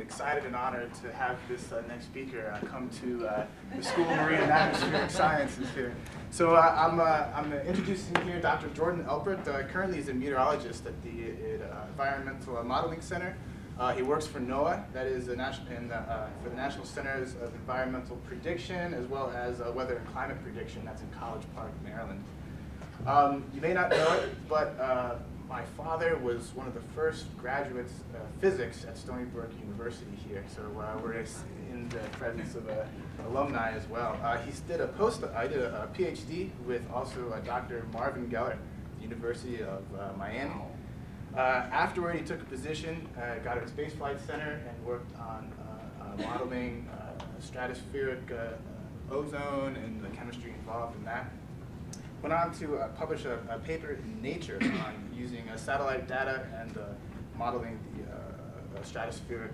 excited and honored to have this next speaker come to the School of Marine and Atmospheric Sciences here. So I'm introducing here Dr. Jordan Alpert. Currently he's a meteorologist at the Environmental Modeling Center. He works for NOAA, that is for the National Centers of Environmental Prediction, as well as Weather and Climate Prediction. That's in College Park, Maryland. You may not know it, but my father was one of the first graduates of physics at Stony Brook University here, so we're in the presence of alumni as well. He did a PhD with also Dr. Marvin Geller at the University of Miami. Afterward, he took a position, got at Space Flight Center, and worked on modeling stratospheric ozone and the chemistry involved in that. Went on to publish a paper in Nature on using satellite data and modeling the stratospheric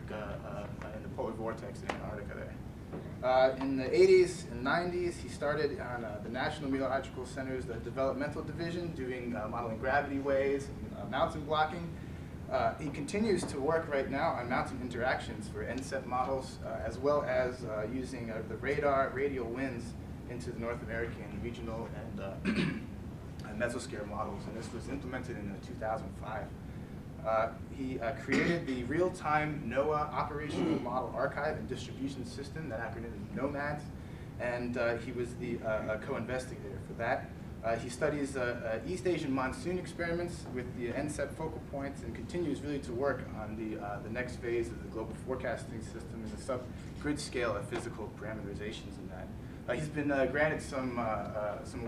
in the polar vortex in Antarctica there. In the 80s and 90s, he started on the National Meteorological Center's developmental division, doing modeling gravity waves and mountain blocking. He continues to work right now on mountain interactions for NCEP models, as well as using the radar radial winds into the North American regional and mesoscale models, and this was implemented in 2005. He created the real-time NOAA Operational Model Archive and Distribution System, that acronym is NOMADS, and he was the co-investigator for that. He studies East Asian monsoon experiments with the NCEP focal points and continues really to work on the next phase of the global forecasting system and the sub-grid scale of physical parameterizations in that. He's been granted some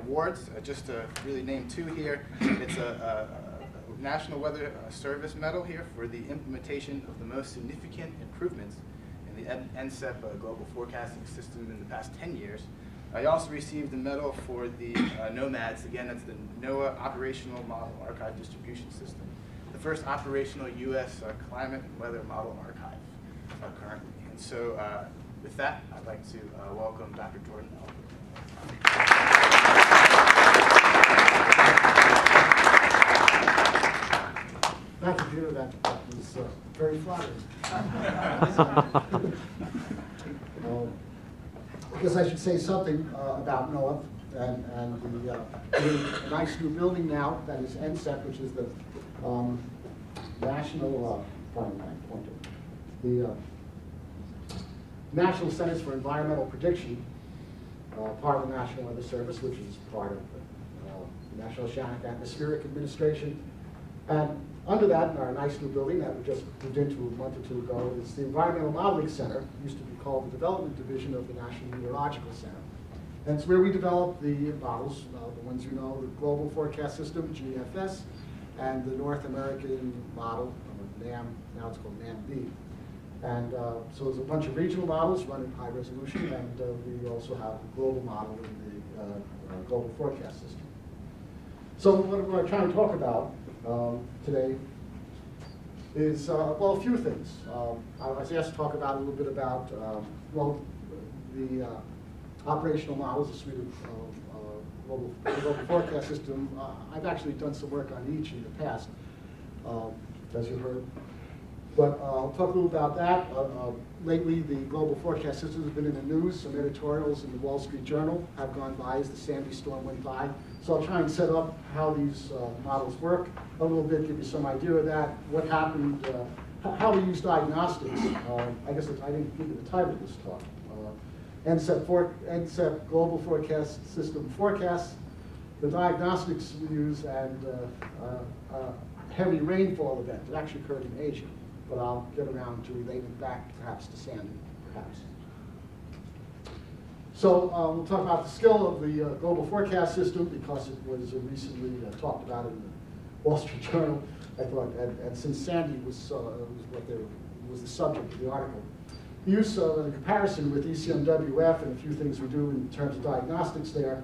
awards, just to really name two here. It's a National Weather Service Medal here for the implementation of the most significant improvements in the NCEP global forecasting system in the past 10 years. He also received the medal for the NOMADS, again, that's the NOAA Operational Model Archive Distribution System, the first operational U.S. climate and weather model archive currently. And so with that, I'd like to welcome Dr. Jordan Alpert. Thank you, Peter. That was very flattering. I guess I should say something about NOAA and the nice new building now that is NCEP, which is the National Centers for Environmental Prediction, part of the National Weather Service, which is part of the National Oceanic Atmospheric Administration. And under that, in our nice new building that we just moved into a month or two ago, is the Environmental Modeling Center. It used to be called the Development Division of the National Meteorological Center. And it's where we develop the models, the ones you know, the Global Forecast System, GFS, and the North American model, NAM, now it's called NAM-B. And so there's a bunch of regional models run in high resolution, and we also have a global model in the Global Forecast System. So what we're trying to talk about today is, well, a few things. I was asked to talk about a little bit about, well, the operational models, the suite of global forecast system. I've actually done some work on each in the past, as you heard. But I'll talk a little about that. Lately, the global forecast system has been in the news. Some editorials in the Wall Street Journal have gone by as the Sandy storm went by. So I'll try and set up how these models work a little bit, give you some idea of that, what happened, how we use diagnostics. I guess I didn't give you the title of this talk. NCEP Global Forecast System Forecasts, the diagnostics we use, and heavy rainfall event. It actually occurred in Asia, but I'll get around to relating back perhaps to Sandy, perhaps. So we'll talk about the skill of the global forecast system because it was recently talked about in the Wall Street Journal. I thought, and since Sandy was the subject of the article, the use of a comparison with ECMWF and a few things we do in terms of diagnostics there.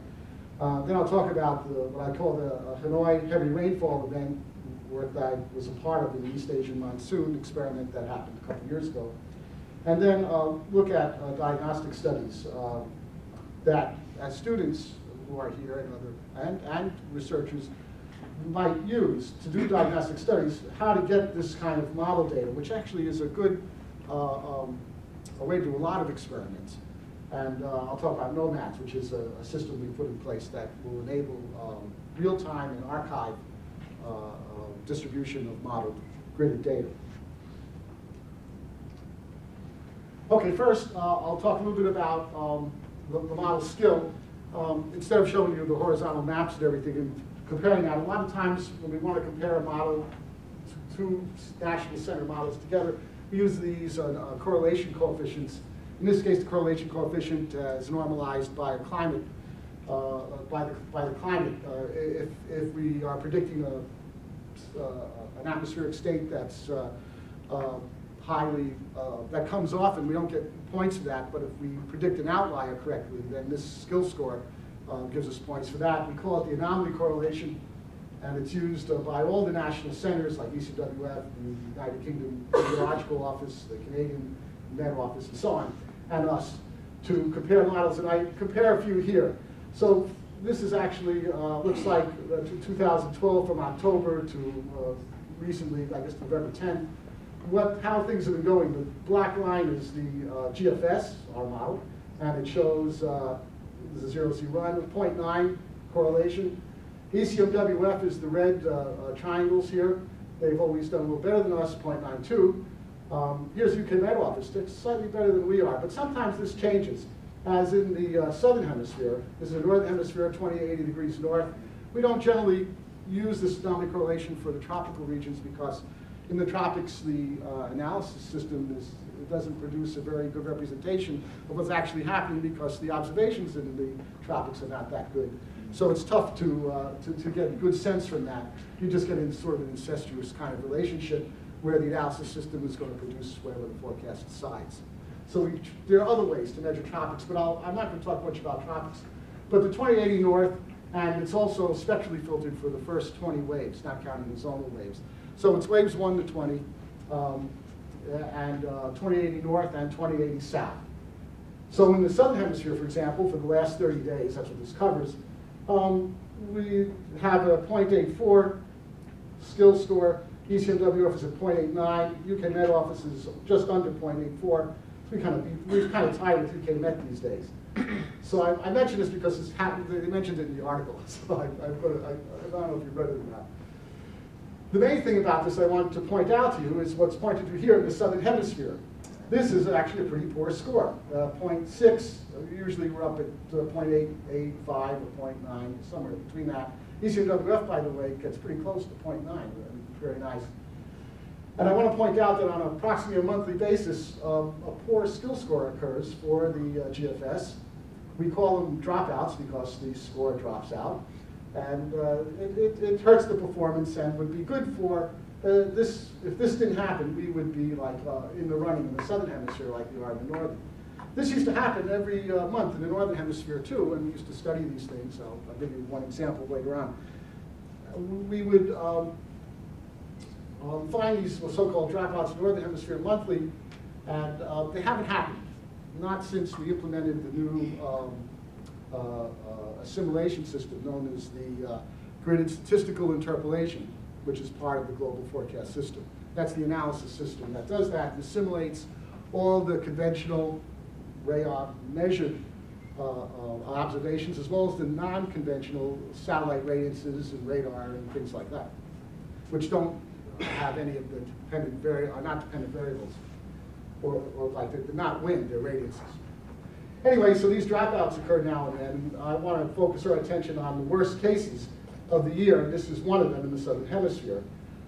Then I'll talk about what I call the Hanoi heavy rainfall event, work that was a part of the East Asian monsoon experiment that happened a couple years ago. And then look at diagnostic studies that as students who are here and researchers might use to do diagnostic studies, how to get this kind of model data, which actually is a good a way to do a lot of experiments. And I'll talk about SoMAS, which is a system we put in place that will enable real-time and archive distribution of modeled gridded data. Okay, first I'll talk a little bit about the model skill. Instead of showing you the horizontal maps and everything and comparing that, a lot of times when we want to compare a model, two national center models together, we use these correlation coefficients. In this case, the correlation coefficient is normalized by climate. By the climate, if we are predicting an atmospheric state that's highly, that comes off and we don't get points for that, but if we predict an outlier correctly, then this skill score gives us points for that. We call it the anomaly correlation, and it's used by all the national centers like ECMWF, the United Kingdom Meteorological Office, the Canadian Met Office, and so on, and us, to compare models, and I compare a few here. So this is actually, looks like 2012 from October to recently, I guess November 10. How things have been going. The black line is the GFS, our model, and it shows there's a 0 Z run, 0.9 correlation. ECMWF is the red triangles here. They've always done a little better than us, 0.92. Here's UK Met Office. It's slightly better than we are, but sometimes this changes. As in the southern hemisphere, this is the northern hemisphere, 2080 degrees north. We don't generally use this anomaly correlation for the tropical regions because in the tropics, the analysis system doesn't produce a very good representation of what's actually happening because the observations in the tropics are not that good. So it's tough to get a good sense from that. You just get in sort of an incestuous kind of relationship where the analysis system is going to produce whatever the forecast decides. So there are other ways to measure tropics, but I'm not going to talk much about tropics. But the 2080 north, and it's also spectrally filtered for the first 20 waves, not counting the zonal waves. So it's waves 1 to 20, and 2080 north and 2080 south. So in the southern hemisphere, for example, for the last 30 days, that's what this covers, we have a 0.84 skill score. ECMWF is at 0.89. UK Met Office is just under 0.84. We're kind of tied with UK Met these days. So I mentioned this because it's happened. They mentioned it in the article. So I don't know if you've read it or not. The main thing about this I want to point out to you is what's pointed to here in the southern hemisphere. This is actually a pretty poor score, 0.6. Usually we're up at 0.885 or 0.9, somewhere between that. ECMWF, by the way, gets pretty close to 0.9. Very nice. And I want to point out that on approximately a monthly basis, a poor skill score occurs for the GFS. We call them dropouts because the score drops out. And it hurts the performance and would be good for this. If this didn't happen, we would be like in the running in the southern hemisphere like we are in the northern. This used to happen every month in the northern hemisphere too, and we used to study these things. So I'll give you one example later on. We would find these so-called dropouts in the northern hemisphere monthly, and they haven't happened. Not since we implemented the new assimilation system known as the gridded statistical interpolation, which is part of the global forecast system. That's the analysis system that does that and assimilates all the conventional radar measured observations as well as the non-conventional satellite radiances and radar and things like that, which don't have any of the dependent are not dependent variables, or like they're not wind, they're radiances. Anyway, so these dropouts occur now and then. I want to focus our attention on the worst cases of the year, and this is one of them in the southern hemisphere,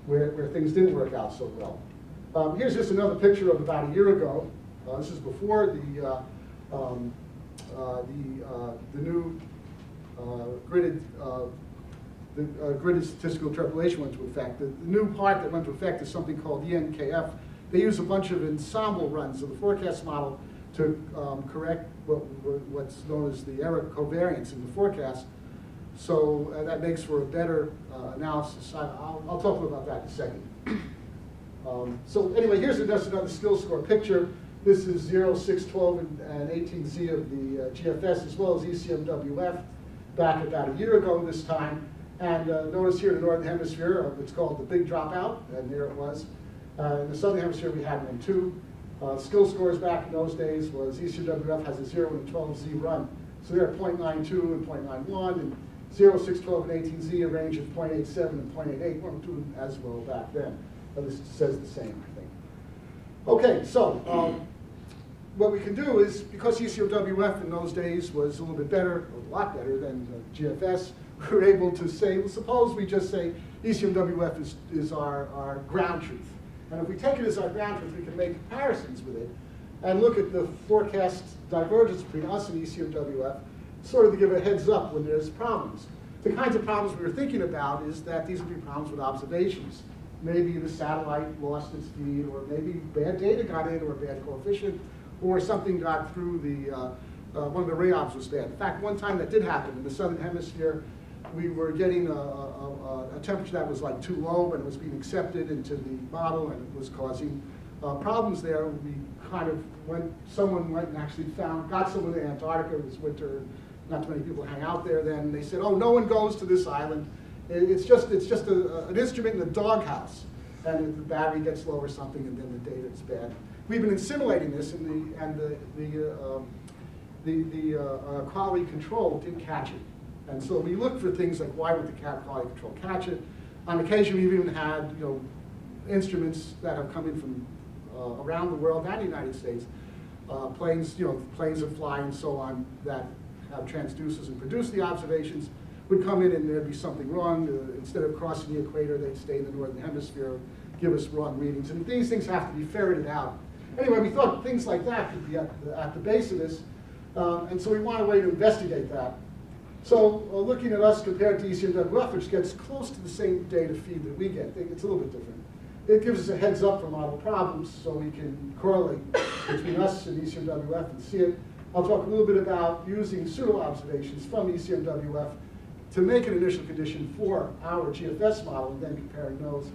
where things didn't work out so well. Here's just another picture of about a year ago. This is before the new gridded statistical interpolation went into effect. The new part that went into effect is something called ENKF. They use a bunch of ensemble runs of the forecast model to correct what's known as the error covariance in the forecast. So that makes for a better analysis. I'll talk about that in a second. So anyway, here's just another skill score picture. This is 0, 6, 12, and 18Z of the GFS as well as ECMWF back about a year ago this time. And notice here in the northern hemisphere, it's called the big dropout, and there it was. In the southern hemisphere, we had one too. Skill scores back in those days was ECMWF has a 0 and a 12Z run. So they're at 0.92 and 0.91, and 0, 6, 12, and 18Z a range of 0.87 and 0.88. Weren't doing as well back then. But this says the same, I think. Okay, so what we can do is, because ECMWF in those days was a little bit better, a lot better than GFS, we were able to say, well, suppose we just say ECMWF is our ground truth. And if we take it as our ground truth, we can make comparisons with it and look at the forecast divergence between us and ECMWF, sort of to give a heads up when there's problems. The kinds of problems we were thinking about is that these would be problems with observations. Maybe the satellite lost its feed, or maybe bad data got in, or a bad coefficient, or something got through one of the ray obs was bad. In fact, one time that did happen in the southern hemisphere, we were getting a temperature that was like too low, and it was being accepted into the model, and it was causing problems there. We kind of someone went and actually got someone in Antarctica. It was winter, not too many people hang out there then. They said, oh, no one goes to this island. It's just an instrument in a doghouse, and the battery gets low or something, and then the data is bad. We've been simulating this, and the quality control didn't catch it. And so we looked for things like, why would the quality control catch it? On occasion, we've even had instruments that have come in from around the world and the United States, planes that fly and so on that have transducers and produce the observations, would come in and there'd be something wrong. Instead of crossing the equator, they'd stay in the northern hemisphere, give us wrong readings. And these things have to be ferreted out. Anyway, we thought things like that could be at the base of this. And so we want a way to investigate that. So looking at us compared to ECMWF, which gets close to the same data feed that we get, it's a little bit different. It gives us a heads up for model problems so we can correlate between us and ECMWF and see it. I'll talk a little bit about using pseudo-observations from ECMWF to make an initial condition for our GFS model and then comparing those.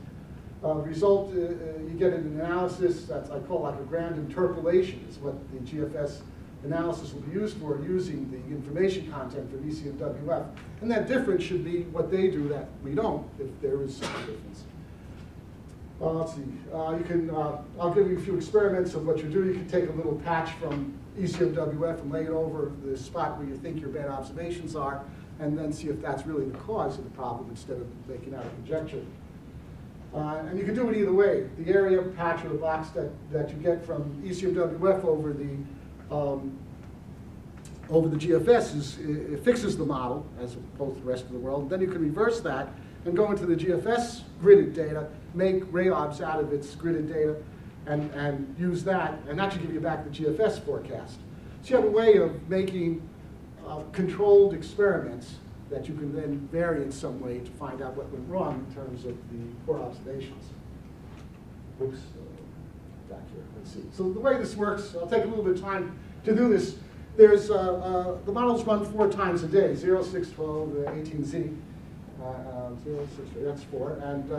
Result, you get an analysis that's I call like a grand interpolation is what the GFS analysis will be used for, using the information content from ECMWF. And that difference should be what they do that we don't, if there is such a difference. Let's see, I'll give you a few experiments of what you do. You can take a little patch from ECMWF and lay it over the spot where you think your bad observations are, and then see if that's really the cause of the problem instead of making out a conjecture. And you can do it either way. The area patch or the box that you get from ECMWF over the GFS it fixes the model as opposed to the rest of the world. Then you can reverse that and go into the GFS gridded data, make ray obs out of its gridded data, and use that, and that should give you back the GFS forecast. So you have a way of making controlled experiments that you can then vary in some way to find out what went wrong in terms of the poor observations. Oops, back here, let's see. So the way this works, I'll take a little bit of time to do this. There's, the models run 4 times a day, 0, 6, 12, 18Z. 0, 6, that's 4. And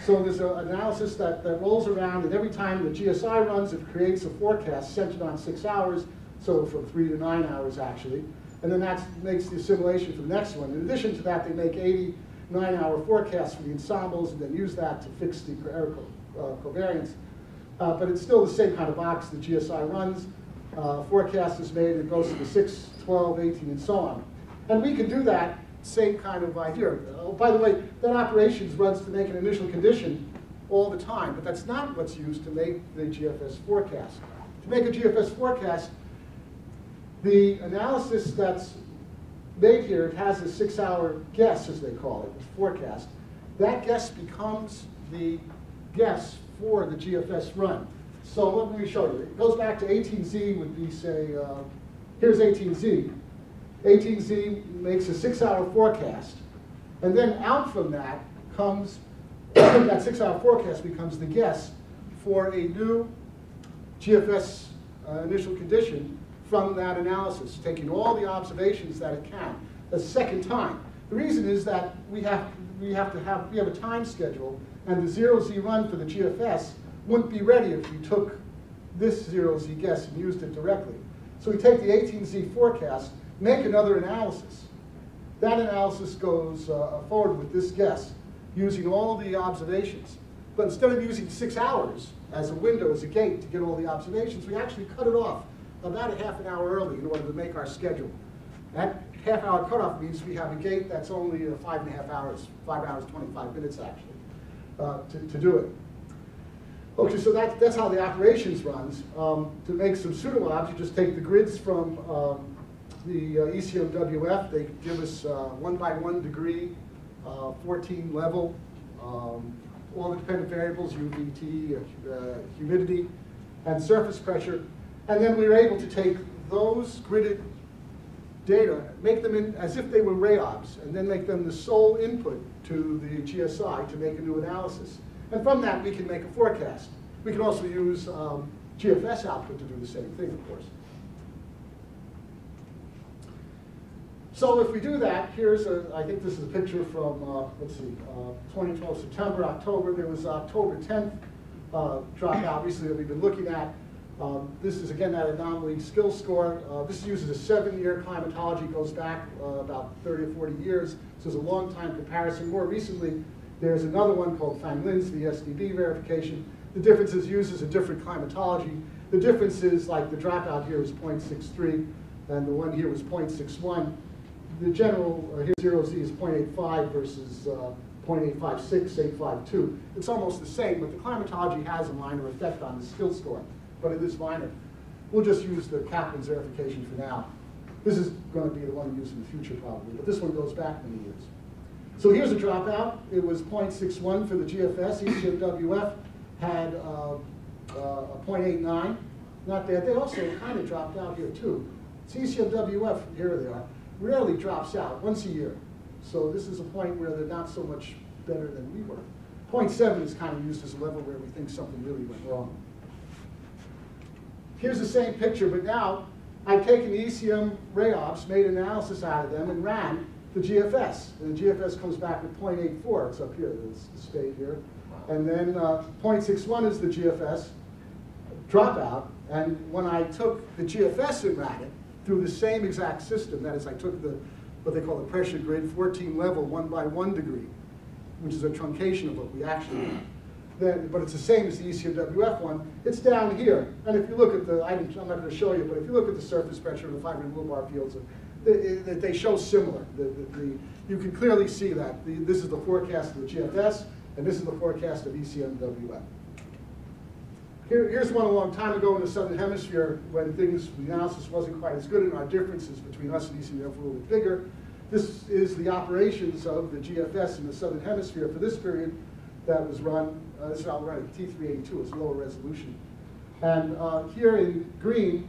so there's an analysis that rolls around, and every time the GSI runs, it creates a forecast centered on 6 hours, so from 3 to 9 hours actually. And then that makes the assimilation for the next one. In addition to that, they make 89-hour forecasts for the ensembles and then use that to fix the error covariance. But it's still the same kind of box the GSI runs. Forecast is made, and it goes to the 6, 12, 18, and so on. And we can do that same kind of idea. By the way, that operations runs to make an initial condition all the time, but that's not what's used to make the GFS forecast. To make a GFS forecast, the analysis that's made here, it has a 6-hour guess, as they call it, forecast. That guess becomes the guess for the GFS run. So let me show you. It goes back to 18Z would be, say, here's 18Z. 18Z makes a 6-hour forecast. And then out from that comes, that 6-hour forecast becomes the guess for a new GFS initial condition from that analysis, taking all the observations that it can, the second time. The reason is that we have a time schedule, and the 0Z run for the GFS wouldn't be ready if you took this 0Z guess and used it directly. So we take the 18Z forecast, make another analysis. That analysis goes forward with this guess, using all the observations. But instead of using 6 hours, as a window, as a gate to get all the observations, we actually cut it off about a half an hour early in order to make our schedule. That half-hour cutoff means we have a gate that's only 5.5 hours, 5 hours, 25 minutes actually, to do it. Okay, so that's how the operations runs. To make some pseudo-obs, you just take the grids from the ECMWF. They give us 1 by 1 degree, 14 level, all the dependent variables, UVT, humidity, and surface pressure. And then we were able to take those gridded data, make them in as if they were RAOBs, and then make them the sole input to the GSI to make a new analysis. And from that, we can make a forecast. We can also use GFS output to do the same thing, of course. So if we do that, here's I think this is a picture from, let's see, 2012, September, October. There was October 10th dropout recently that we've been looking at. This is, again, that anomaly skill score. This uses a 7-year climatology, goes back about 30 or 40 years. So it's a long time comparison. More recently, there's another one called Fang-Lin's, the SDB verification. The difference is uses a different climatology. The difference is, like, the dropout here is 0.63, and the one here was 0.61. The general, here 0Z is 0.85 versus 0.856, 852. It's almost the same, but the climatology has a minor effect on the skill score, but it is minor. We'll just use the Kaplan's verification for now. This is going to be the one used in the future probably, but this one goes back many years. So here's a dropout. It was 0.61 for the GFS. ECMWF had a 0.89. Not bad. They also kind of dropped out here too. It's ECMWF, here they are, rarely drops out, once a year. So this is a point where they're not so much better than we were. 0.7 is kind of used as a level where we think something really went wrong. Here's the same picture, but now I've taken the ECM RAOBs, made an analysis out of them, and ran the GFS. And the GFS comes back with 0.84. It's up here, there's the spade here. And then 0.61 is the GFS dropout. And when I took the GFS and ran it through the same exact system, that is, I took what they call the pressure grid, 14 level, 1 by 1 degree, which is a truncation of what we actually have. Then, but it's the same as the ECMWF one. It's down here. And if you look at the, I'm not going to show you, but if you look at the surface pressure of the fiber and bar fields, they show similar. You can clearly see that. This is the forecast of the GFS, and this is the forecast of ECMWF. Here's one a long time ago in the Southern Hemisphere when the analysis wasn't quite as good and our differences between us and ECMWF were a little bit bigger. This is the operations of the GFS in the Southern Hemisphere for this period that was run. This is run at T382, it's lower resolution. And here in green,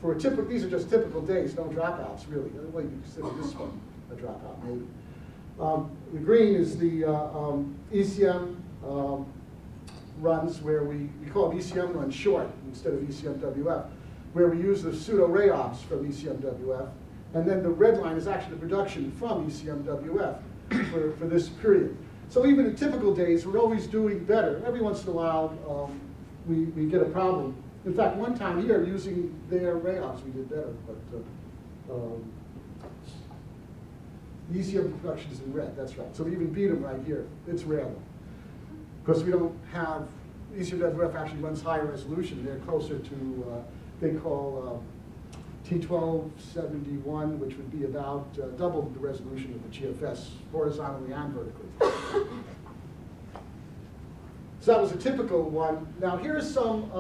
for a typical, these are just typical days, no dropouts really. Well, you consider this one a dropout maybe. The green is the ECM runs where we call them ECM runs short instead of ECMWF, where we use the pseudo RAOBs from ECMWF. And then the red line is actually the production from ECMWF for this period. So even in typical days, we're always doing better. Every once in a while, we get a problem. In fact, one time here, using their RAOBs, we did better. But the ECM production is in red, that's right. So we even beat them right here. It's rare, though. Because we don't have, ECMWF actually runs higher resolution. They're closer to, they call T1271, which would be about double the resolution of the GFS, horizontally and vertically. So that was a typical one. Now here's some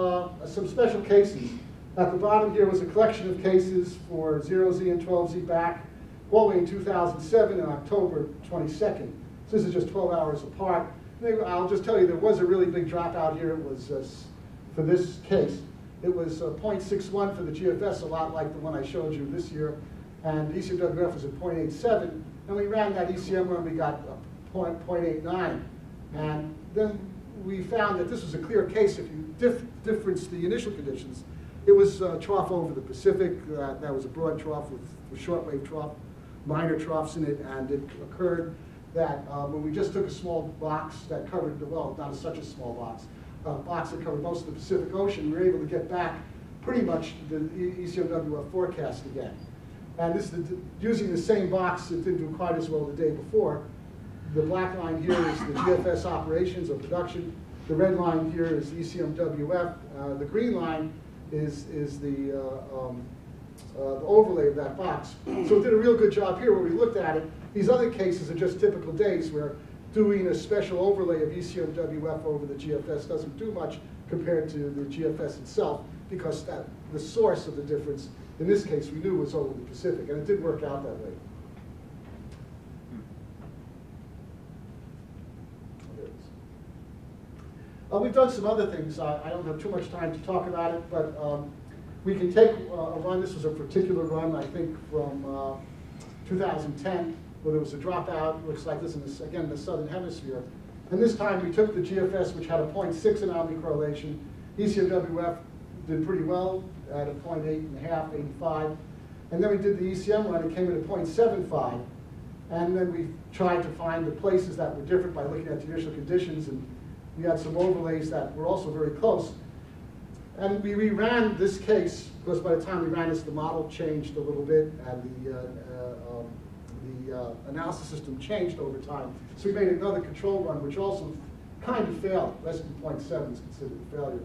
special cases. At the bottom here was a collection of cases for 0Z and 12Z back all the way in 2007 and October 22nd. So this is just 12 hours apart. I'll just tell you there was a really big dropout here. It was, for this case, it was 0.61 for the GFS, a lot like the one I showed you this year. And ECMWF was at 0.87. And we ran that ECM run, we got 0.89. And then we found that this was a clear case. If you difference the initial conditions, it was trough over the Pacific. That was a broad trough with shortwave trough, minor troughs in it. And it occurred that when we just took a small box that covered, well, not such a small box, box that covered most of the Pacific Ocean, we were able to get back pretty much the ECMWF forecast again. And this is using the same box that didn't do quite as well the day before. The black line here is the GFS operations or production. The red line here is ECMWF. The green line is the overlay of that box. So it did a real good job here where we looked at it. These other cases are just typical days where doing a special overlay of ECMWF over the GFS doesn't do much compared to the GFS itself, because the source of the difference, in this case, we knew was over the Pacific, and it did work out that way. We've done some other things. I don't have too much time to talk about it, but we can take a run. This was a particular run, I think, from 2010, where there was a dropout. Looks like this is, again, the southern hemisphere. And this time we took the GFS, which had a 0.6 anomaly correlation. ECMWF did pretty well at a 0.8.5, 85. And then we did the ECM run. It came in at 0.75. And then we tried to find the places that were different by looking at the initial conditions. And we had some overlays that were also very close. And we reran this case, because by the time we ran this, the model changed a little bit, and the analysis system changed over time. So we made another control run, which also kind of failed. Less than 0.7 is considered a failure.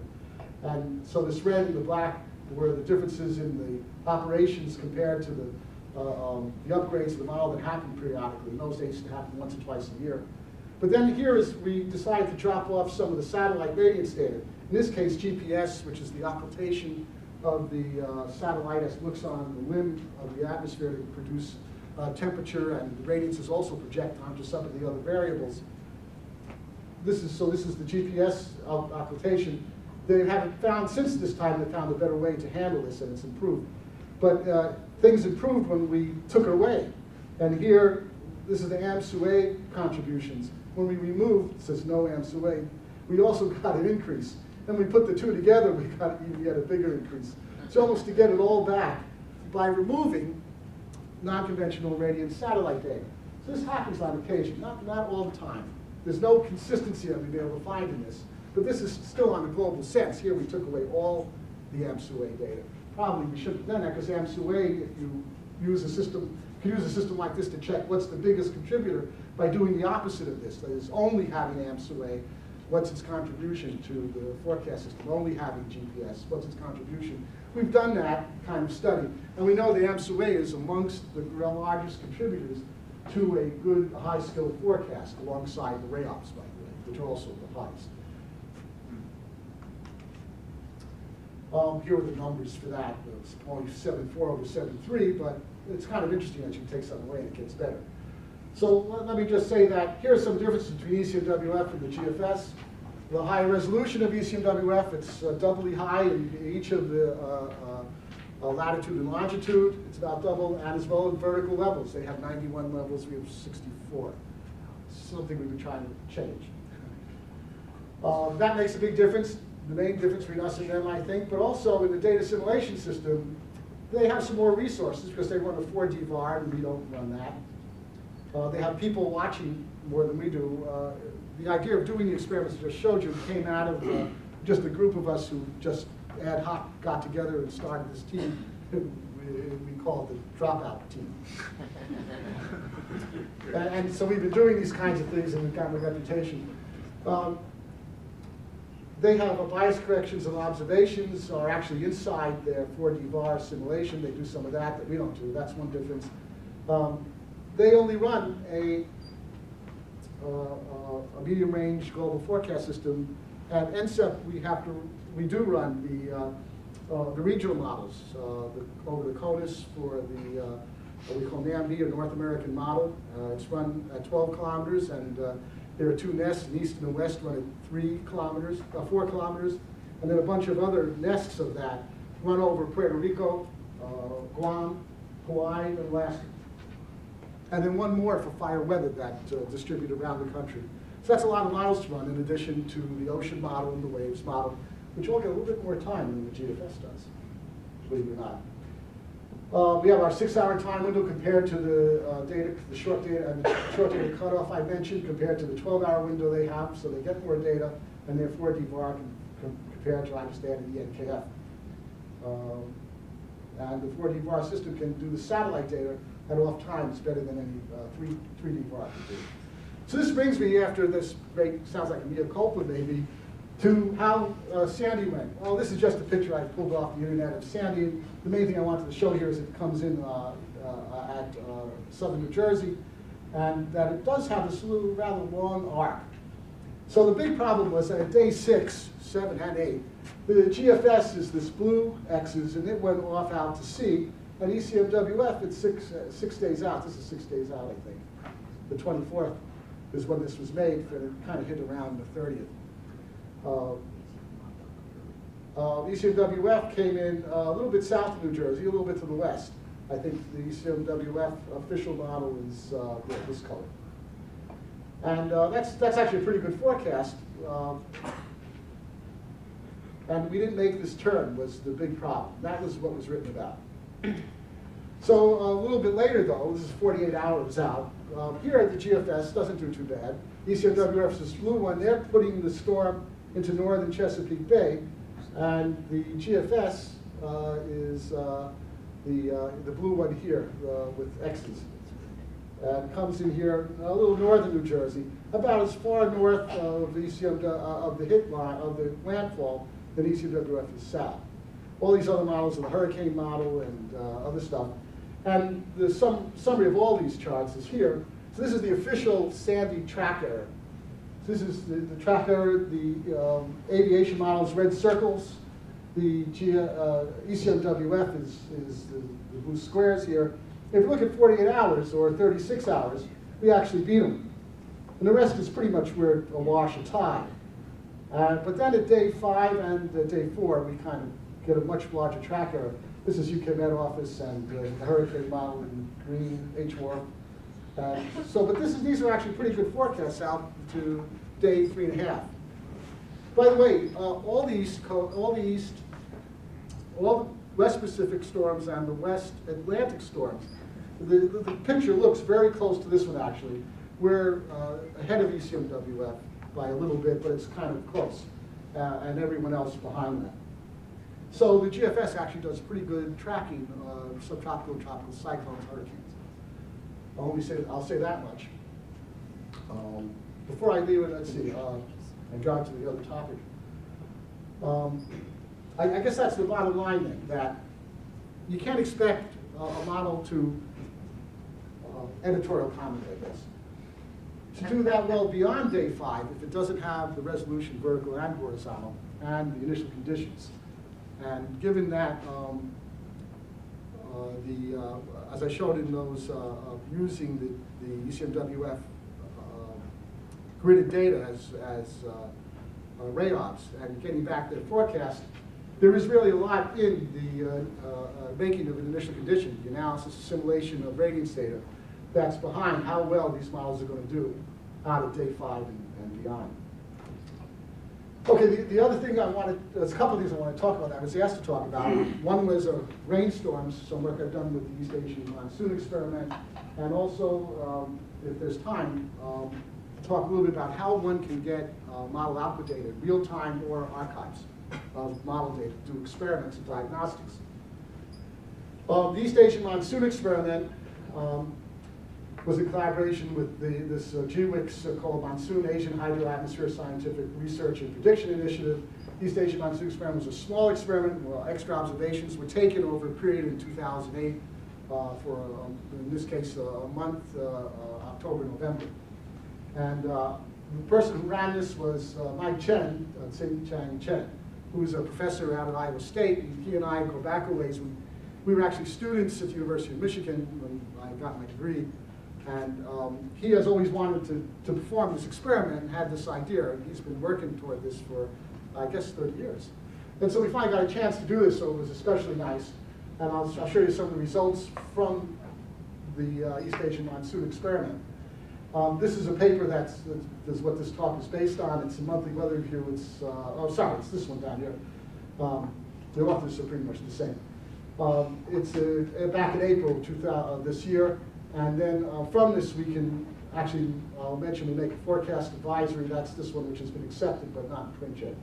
And so this red and the black were the differences in the operations compared to the upgrades of the model that happened periodically. In those days, it happened once or twice a year. But then here is, we decided to drop off some of the satellite radiance data. In this case, GPS, which is the occultation of the satellite as it looks on the limb of the atmosphere to produce temperature, and the radiance is also projected onto some of the other variables. This is the GPS occultation. They haven't found, since this time, they found a better way to handle this, and it's improved. But things improved when we took it away. And here, this is the AMSUA contributions. When we removed, it says no AMSUA, we also got an increase. Then we put the two together, we got a bigger increase. So almost to get it all back by removing non-conventional radiant satellite data. So this happens on occasion, not all the time. There's no consistency that we've been able to find in this. But this is still on the global sense. Here we took away all the AMSUA data. Probably we shouldn't have done that, because AMSUA, if you use a system, you can use a system like this to check what's the biggest contributor by doing the opposite of this. That is, only having AMSUA, what's its contribution to the forecast system? Only having GPS, what's its contribution? We've done that kind of study, and we know the AMSUA is amongst the largest contributors to a good high-skill forecast, alongside the RAOPS, by the way, which are also the highest. Here are the numbers for that. It's only 7.4 over 7.3, but it's kind of interesting that you take something away and it gets better. So let me just say that here are some differences between ECMWF and the GFS. The high resolution of ECMWF, it's doubly high in each of the latitude and longitude. It's about double, and as well in vertical levels. They have 91 levels, we have 64. Something we've been trying to change. That makes a big difference. The main difference between us and them, I think, but also in the data assimilation system, they have some more resources because they run a 4D VAR and we don't run that. They have people watching more than we do. The idea of doing the experiments I just showed you came out of just a group of us who just ad hoc got together and started this team. We call it the dropout team. And so we've been doing these kinds of things and we've gotten a reputation. They have a bias corrections and observations are actually inside their 4D VAR simulation. They do some of that we don't do. That's one difference. They only run a medium range global forecast system. At NCEP, we do run the regional models, over the CONUS for the what we call NAMB, or North American model. It's run at 12 kilometers, and there are two nests, in east and the west, run at 3 kilometers, 4 kilometers, and then a bunch of other nests of that run over Puerto Rico, Guam, Hawaii, and Alaska. And then one more for fire weather that distribute around the country. So that's a lot of models to run, in addition to the ocean model and the waves model, which all get a little bit more time than the GFS does, believe it or not. We have our 6-hour time window compared to the short data cutoff I mentioned, compared to the 12-hour window they have, so they get more data, and their 4D VAR compared to, I understand, the NKF. And the 4D VAR system can do the satellite data at off times better than any 3D VAR can do. So this brings me, after this great, sounds like a mea culpa maybe, to how Sandy went. Well, this is just a picture I pulled off the internet of Sandy. The main thing I wanted to show here is it comes in at southern New Jersey, and that it does have this little rather long arc. So the big problem was that at day 6, 7, and 8, the GFS is this blue X's, and it went off out to sea, and ECMWF it's 6 days out. This is 6 days out, I think. The 24th is when this was made, and it kind of hit around the 30th. ECMWF came in a little bit south of New Jersey, a little bit to the west. I think the ECMWF official model is this color. And that's actually a pretty good forecast. And we didn't make this turn was the big problem. That was what was written about. So a little bit later, though, this is 48 hours out. Here, the GFS doesn't do too bad. ECMWF is this blue one. They're putting the storm into northern Chesapeake Bay, and the GFS is the blue one here with X's. And comes in here a little northern New Jersey, about as far north of the of the hit line of the landfall than ECMWF is south. All these other models are the hurricane model and other stuff. And the summary of all these charts is here. So this is the official Sandy track error. This is the track error. The aviation model is red circles. The ECMWF is the blue squares here. If you look at 48 hours or 36 hours, we actually beat them. And the rest is pretty much we're a wash, a tie. But then at day 5 and day 4, we kind of get a much larger track error. This is UK Met Office and the hurricane model in green, H-War. But these are actually pretty good forecasts out to day 3.5. By the way, all the West Pacific storms and the West Atlantic storms, the picture looks very close to this one actually. We're ahead of ECMWF by a little bit, but it's kind of close, and everyone else behind that. So the GFS actually does pretty good tracking of subtropical and tropical cyclones, hurricanes. I'll say that much. Before I leave it, let's see, and go on to the other topic. I guess that's the bottom line then, that you can't expect a model to editorial comment like this. To do that well beyond day 5, if it doesn't have the resolution vertical and horizontal and the initial conditions. And given that, as I showed in those, using the ECMWF gridded data as RAOPS and getting back their forecast, there is really a lot in the making of an initial condition, the analysis, assimilation of radiance data, that's behind how well these models are going to do out of day 5 and beyond. Okay, the other thing there's a couple of things I want to talk about. I was asked to talk about. One was rainstorms, some work I've done with the East Asian Monsoon experiment, and also, if there's time, talk a little bit about how one can get model output data, real-time or archives of model data, do experiments and diagnostics. The East Asian Monsoon experiment was in collaboration with this GWICS called Monsoon Asian Hydro-Atmosphere Scientific Research and Prediction Initiative. East Asian Monsoon experiment was a small experiment where extra observations were taken over a period in 2008 for, in this case, a month, October, November. And the person who ran this was Mike Chen, Tsing Chang Chen, who's a professor out at Iowa State. And he and I go back a ways. We were actually students at the University of Michigan when I got my degree. And he has always wanted to perform this experiment and had this idea. And he's been working toward this for, I guess, 30 years. And so we finally got a chance to do this, so it was especially nice. And I'll show you some of the results from the East Asian Monsoon experiment. This is a paper that's what this talk is based on. It's a monthly weather review. It's, it's this one down here. The authors are pretty much the same. It's back in April this year. And then from this, we can actually, I'll mention we make a forecast advisory. That's this one, which has been accepted but not in print yet.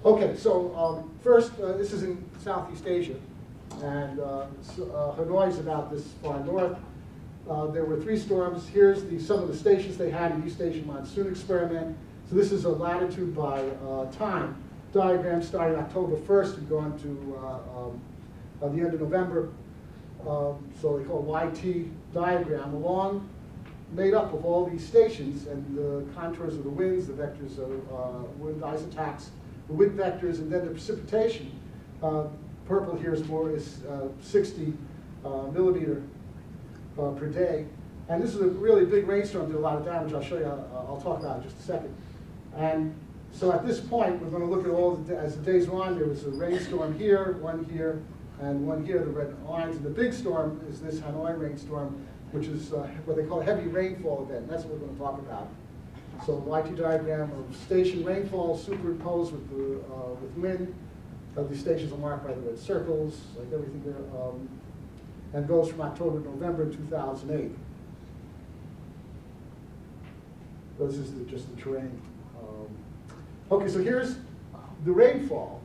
Okay, so first, this is in Southeast Asia. And Hanoi is about this far north. there were 3 storms. Here's some of the stations they had in the East Asian monsoon experiment. So this is a latitude by time diagram starting October 1st and going to the end of November. So they call it YT diagram, along made up of all these stations and the contours of the winds, the vectors of wind ice attacks, the wind vectors, and then the precipitation. Purple here is 60 millimeter per day. And this is a really big rainstorm, did a lot of damage. I'll show you, I'll talk about it in just a second. And so at this point, we're going to look at all, as the days went on, there was a rainstorm here, one here, and one here, the red lines. And the big storm is this Hanoi rainstorm, which is what they call a heavy rainfall event. That's what we're going to talk about. So YT diagram of station rainfall superimposed with wind. These stations are marked by the red circles, like everything there, and goes from October to November 2008. This is just the terrain. Okay, so here's the rainfall.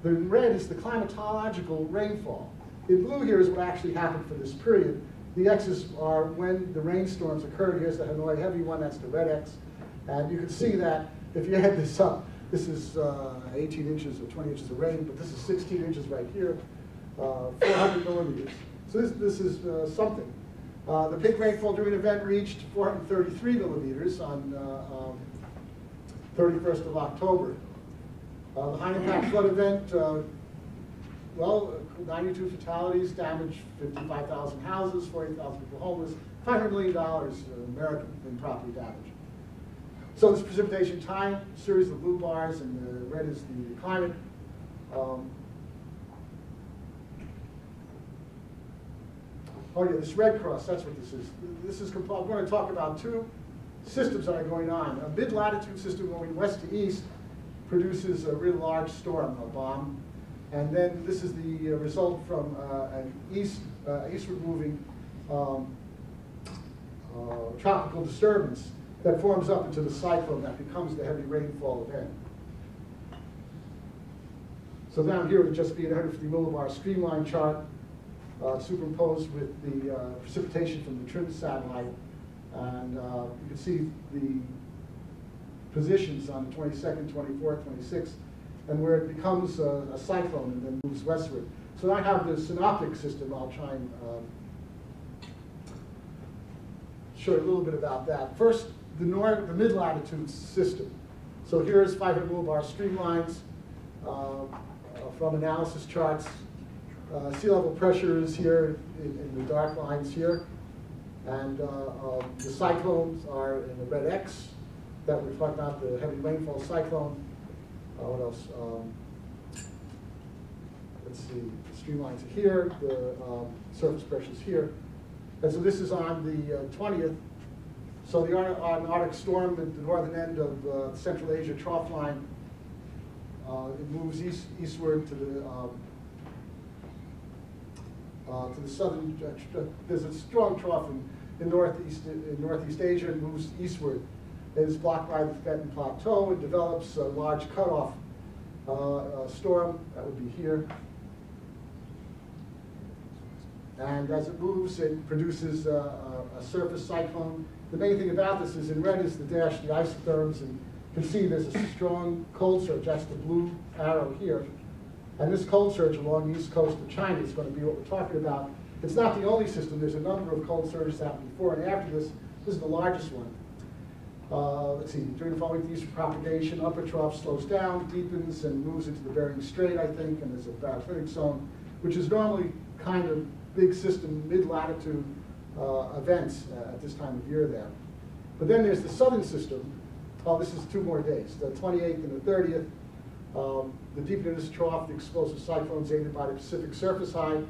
The red is the climatological rainfall. In blue here is what actually happened for this period. The X's are when the rainstorms occurred. Here's the Hanoi heavy one, that's the red X. And you can see that if you add this up, this is 18 inches or 20 inches of rain, but this is 16 inches right here, 400 millimeters. So this is something. The peak rainfall during the event reached 433 millimeters on 31st of October. The high impact flood event, well, 92 fatalities, damaged 55,000 houses, 40,000 people homeless, $500 million American in property damage. So this precipitation time, series of blue bars, and the red is the climate. Oh yeah, this red cross, that's what this is. I'm going to talk about 2 systems that are going on. A mid-latitude system going west to east produces a real large storm, a bomb. And then this is the result from an eastward moving tropical disturbance that forms up into the cyclone that becomes the heavy rainfall event. So down here would just be an 150 millibar streamline chart superimposed with the precipitation from the TRIM satellite. And you can see the positions on the 22nd, 24th, 26th, and where it becomes a cyclone and then moves westward. So I have the synoptic system. I'll try and show you a little bit about that. First, the mid-latitude system. So here's 500 millibar streamlines from analysis charts. Sea level pressure is here in the dark lines here. And the cyclones are in the red X that we're talking about, the heavy rainfall cyclone. What else? Let's see, the streamlines are here, the surface pressures here. And so this is on the 20th. So the Arctic storm at the northern end of the Central Asia trough line, it moves eastward to the southern, there's a strong trough in Northeast Asia, and moves eastward. It is blocked by the Tibetan Plateau. It develops a large cutoff storm, that would be here. And as it moves, it produces a surface cyclone. The main thing about this is in red is the dash, the isotherms, and you can see there's a strong cold surge. That's the blue arrow here. And this cold surge along the east coast of China is going to be what we're talking about. It's not the only system. There's a number of cold surges happening before and after this. This is the largest one. Let's see, during the following week, eastern propagation, upper trough slows down, deepens, and moves into the Bering Strait, I think, and there's a baroclinic zone, which is normally kind of big system, mid-latitude events at this time of year there. But then there's the southern system. Oh, this is 2 more days, the 28th and the 30th. The deepening of this trough, the explosive cyclones aided by the Pacific surface high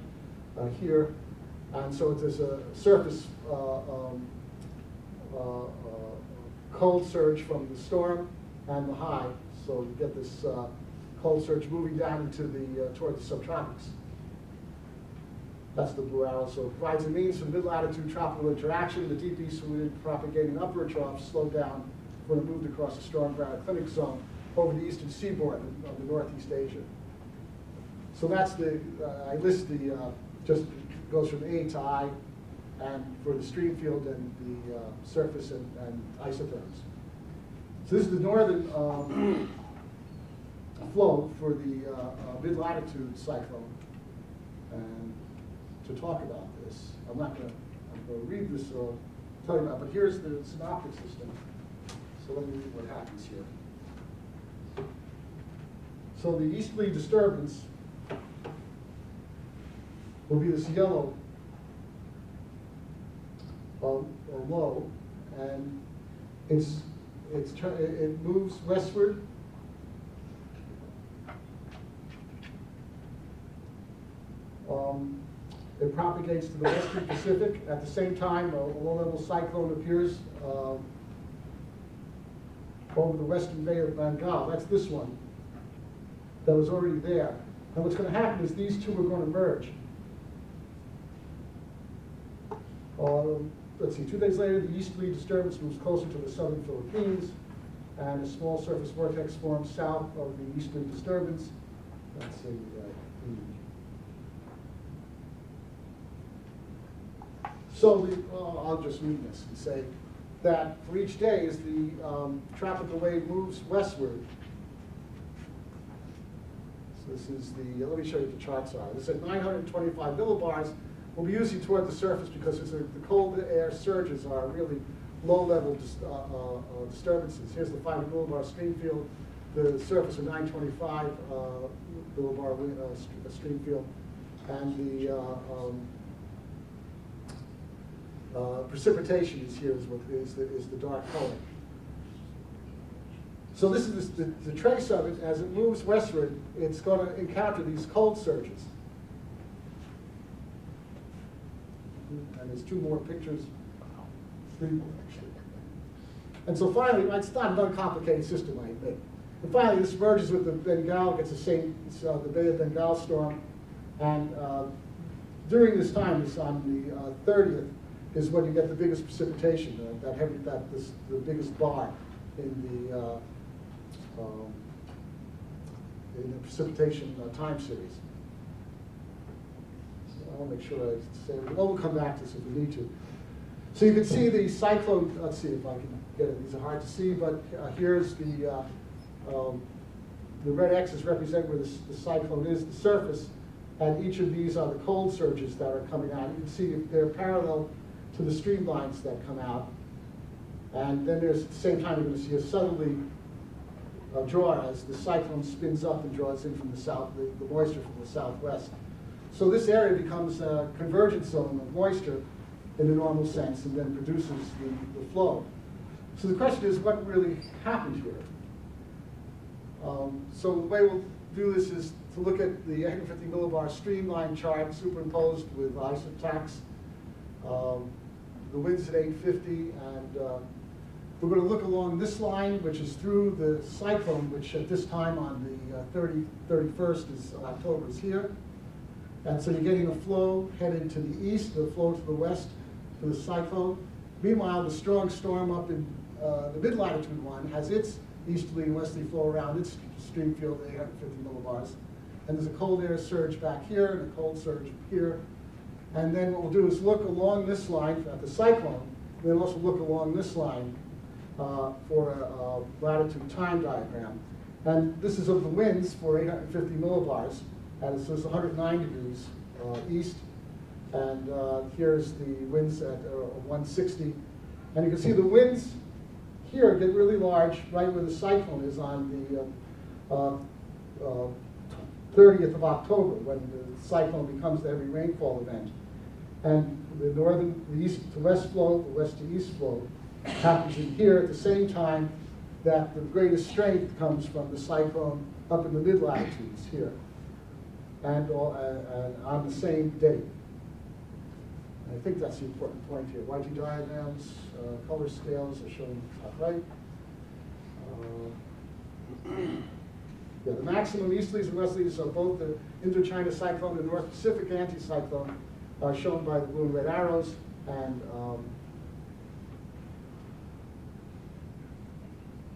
here. And so there's a surface cold surge from the storm and the high. So you get this cold surge moving down into the toward the subtropics. That's the blue arrow. So it provides a means for mid-latitude tropical interaction. The deep eastward propagating upper troughs slowed down when it moved across the strong baroclinic zone over the eastern seaboard of the Northeast Asia. So that's the, I list the, just goes from A to I. and for the stream field and the surface and isotherms. So this is the northern flow for the mid-latitude cyclone. And to talk about this, I'm going to read this or tell you about, but here's the synoptic system. So let me read what happens here. So the easterly disturbance will be this yellow or low, and it moves westward. It propagates to the western Pacific. At the same time, a low-level cyclone appears over the western Bay of Bengal. That's this one that was already there. And what's going to happen is these two are going to merge. Let's see, 2 days later, the easterly disturbance moves closer to the southern Philippines, and a small surface vortex forms south of the easterly disturbance. Let's see. So I'll just read this and say that for each day, as the tropical wave moves westward, so this is the, let me show you what the charts are. This is at 925 millibars. We'll be using toward the surface because the cold air surges are really low-level disturbances. Here's the 500 millibar stream field. The surface of 925 millibar stream field. And the precipitation is here, is the dark color. So this is the trace of it. As it moves westward, it's going to encounter these cold surges. And there's 2 more pictures, 3 more actually. And so finally, it's not an uncomplicated system, I admit. And finally, this merges with the Bengal, gets the Bay of Bengal storm. And during this time, it's on the 30th, is when you get the biggest precipitation, the biggest bar in the precipitation time series. I want to make sure I say it. We'll come back to this if we need to. So you can see the cyclone. Let's see if I can get it. These are hard to see, but here's the red X's represent where the cyclone is, the surface, and each of these are the cold surges that are coming out. You can see they're parallel to the streamlines that come out. And then there's, at the same time, you're going to see a southerly draw as the cyclone spins up and draws in from the south, the moisture from the southwest. So this area becomes a convergence zone of moisture in the normal sense and then produces the flow. So the question is, what really happened here? So the way we'll do this is to look at the 850 millibar streamline chart superimposed with isotax. The wind's at 850, and we're going to look along this line, which is through the cyclone, which at this time on the 31st is October is here. And so you're getting a flow headed to the east, a flow to the west for the cyclone. Meanwhile, the strong storm up in the mid-latitude one has its easterly and westerly flow around its stream field at 850 millibars. And there's a cold air surge back here and a cold surge here. And then what we'll do is look along this line at the cyclone, and then also look along this line for a latitude time diagram. And this is of the winds for 850 millibars. And so it's 109 degrees east. And here's the winds at 160. And you can see the winds here get really large right where the cyclone is on the 30th of October, when the cyclone becomes the heavy rainfall event. And the east to west flow, the west to east flow, happens in here at the same time that the greatest strength comes from the cyclone up in the mid-latitudes here, and on the same date. And I think that's the important point here. YT diagrams, color scales are shown top right. Yeah, the maximum easterlies and westerlies of both the Indochina cyclone and North Pacific anticyclone are shown by the blue and red arrows, and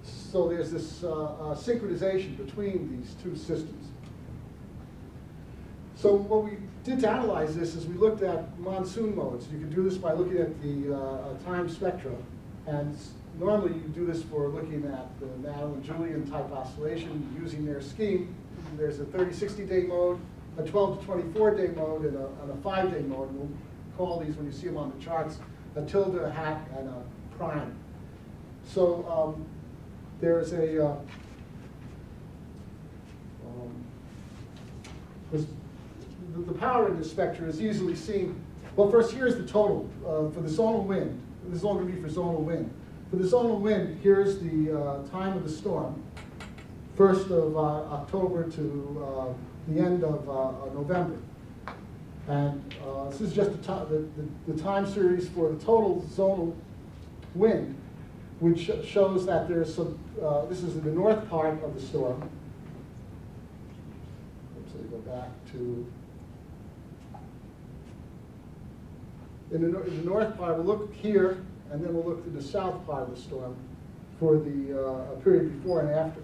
so there's this synchronization between these two systems. So what we did to analyze this is we looked at monsoon modes. You can do this by looking at the time spectra. And normally you do this for looking at the Madeline-Julian type oscillation using their scheme. There's a 30-60 day mode, a 12 to 24 day mode, and a 5-day mode. We'll call these, when you see them on the charts, a tilde, a hat, and a prime. So there's a the power in this spectrum is easily seen. Well, first, here's the total for the zonal wind. This is all going to be for zonal wind. For the zonal wind, here's the time of the storm, 1st of October to the end of November. And this is just the time series for the total zonal wind, which shows that there's some, this is in the north part of the storm. So we go back to, in the north part, we'll look here, and then we'll look to the south part of the storm for the period before and after.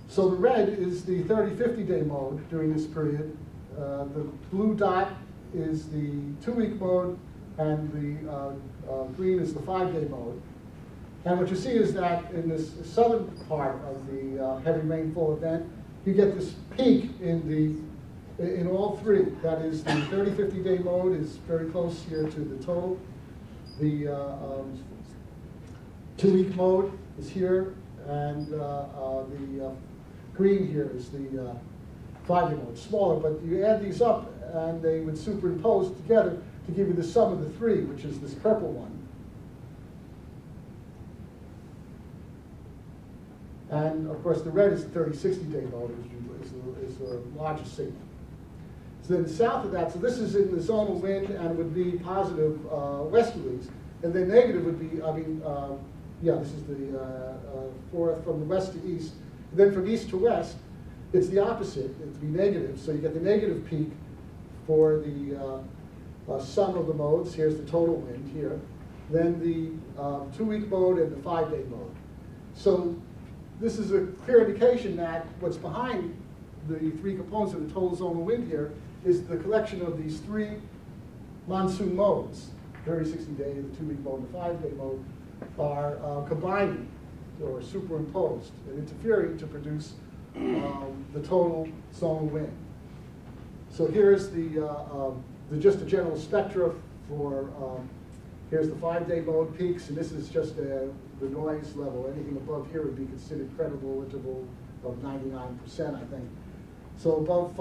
So the red is the 30-50 day mode during this period. The blue dot is the 2-week mode, and the green is the 5-day mode. And what you see is that in this southern part of the heavy rainfall event, you get this peak in all three. That is, the 30-50 day mode is very close here to the total. The 2-week mode is here, and the green here is the 5-day mode. Smaller, but you add these up, and they would superimpose together to give you the sum of the three, which is this purple one. And of course, the red is the 30-60 day mode, which is the largest signal. So then south of that, so this is in the zonal wind, and would be positive westerlies, and then negative would be, this is the fourth from the west to east. And then from east to west, it's the opposite. It would be negative, so you get the negative peak for the sum of the modes. Here's the total wind here. Then the 2-week mode and the 5-day mode. So this is a clear indication that what's behind the three components of the total zonal wind here is the collection of these three monsoon modes, 30-60 day, the 2-week mode, and the 5-day mode, are combining or superimposed and interfering to produce the total zonal wind. So here's just a general spectra for, here's the 5-day mode peaks, and this is just the noise level. Anything above here would be considered credible interval of 99%, I think. So above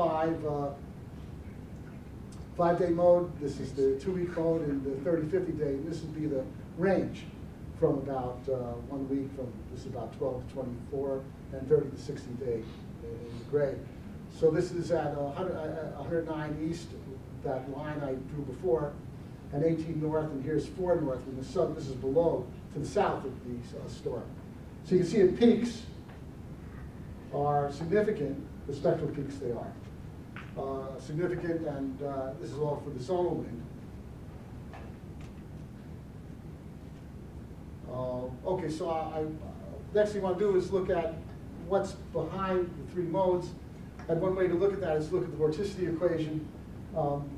5-day mode, this is the 2-week mode, and the 30-50 day, and this would be the range from about 1 week, from this is about 12 to 24, and 30 to 60 day in gray. So this is at 109 east, that line I drew before, and 18 north, and here's 4 north, and the sun, this is below, to the south of the storm. So you can see the peaks are significant, the spectral peaks they are. Significant, and this is all for the zonal wind. Okay, so next thing I want to do is look at what's behind the three modes. And one way to look at that is look at the vorticity equation.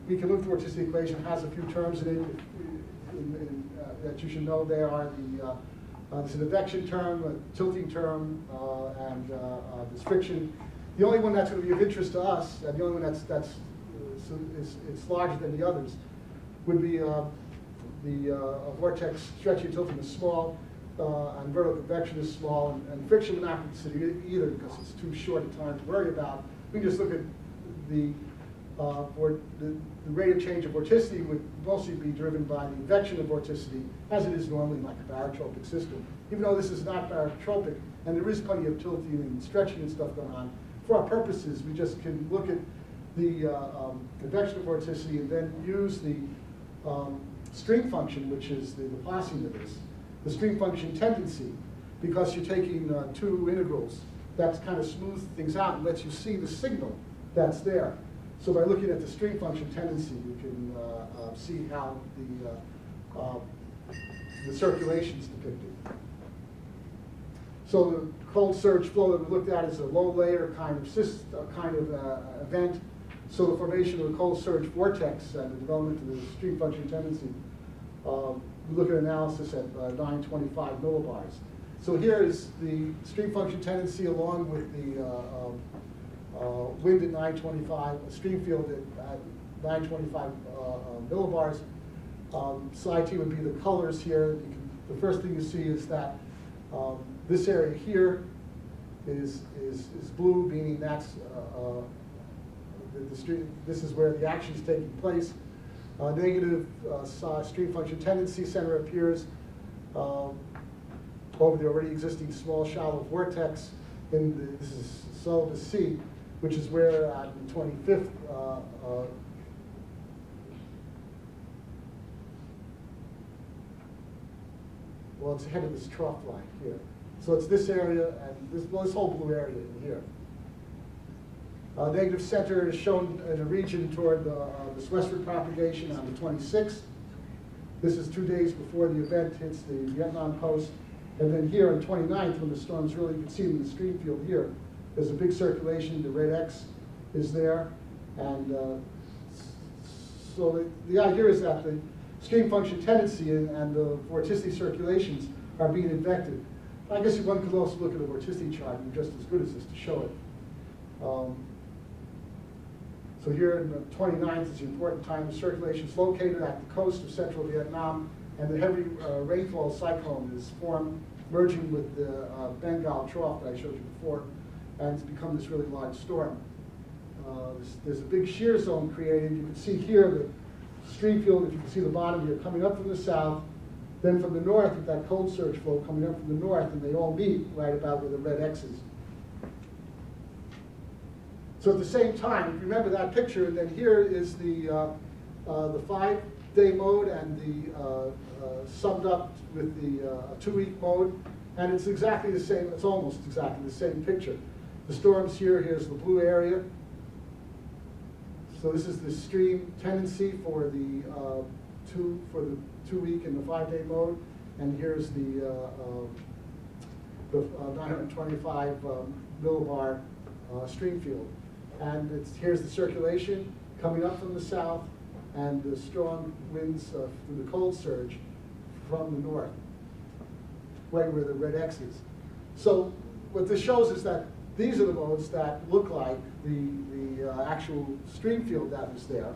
We can look at the vorticity equation. It has a few terms in it that you should know. There are there's an advection term, a tilting term, and there's friction. The only one that's going to be of interest to us, and the only one it's larger than the others, would be the vortex stretching and tilting is small, and vertical convection is small, and friction would not be considered either because it's too short a time to worry about. We can just look at the rate of change of vorticity would mostly be driven by the advection of vorticity, as it is normally like a barotropic system. Even though this is not barotropic, and there is plenty of tilting and stretching and stuff going on, for our purposes, we just can look at the advection of vorticity and then use the string function, which is the Laplacian of this, the string function tendency, because you're taking two integrals. That kind of smooths things out and lets you see the signal that's there. So by looking at the string function tendency, you can see how the circulation is depicted. So the cold surge flow that we looked at is a low layer kind of event. So the formation of a cold surge vortex and the development of the stream function tendency, we look at analysis at 925 millibars. So here is the stream function tendency along with the wind at 925, a stream field at 925 millibars. Psi t would be the colors here. The first thing you see is that this area here is blue, meaning that's the stream. This is where the action is taking place. Negative stream function tendency center appears over the already existing small shallow vortex. This is SoMAS C, which is where at the 25th well, it's ahead of this trough line here. So it's this area and this whole blue area in here. Negative center is shown in a region toward this westward propagation on the 26th. This is 2 days before the event hits the Vietnam coast. And then here on the 29th, when the storm's really, you can see in the stream field here, there's a big circulation, the red X is there. And so the idea is that the stream function tendency and the vorticity circulations are being infected. I guess one could also look at a vorticity chart and just as good as this to show it. So here in the 29th is the important time. The circulation is located at the coast of central Vietnam, and the heavy rainfall cyclone is formed, merging with the Bengal trough that I showed you before, and it's become this really large storm. There's a big shear zone created. You can see here the stream field, if you can see the bottom here, coming up from the south, then from the north with that cold surge flow coming up from the north, and they all meet right about where the red X is. So at the same time, remember that picture, and then here is the 5-day mode and the summed up with the 2-week mode, and it's exactly the same, it's almost exactly the same picture. The storms here, here's the blue area. So this is the stream tendency for the 2-week and the 5-day mode, and here's the 925 millibar stream field. And here's the circulation coming up from the south and the strong winds from the cold surge from the north, right where the red X is. So what this shows is that these are the modes that look like the actual stream field that was there.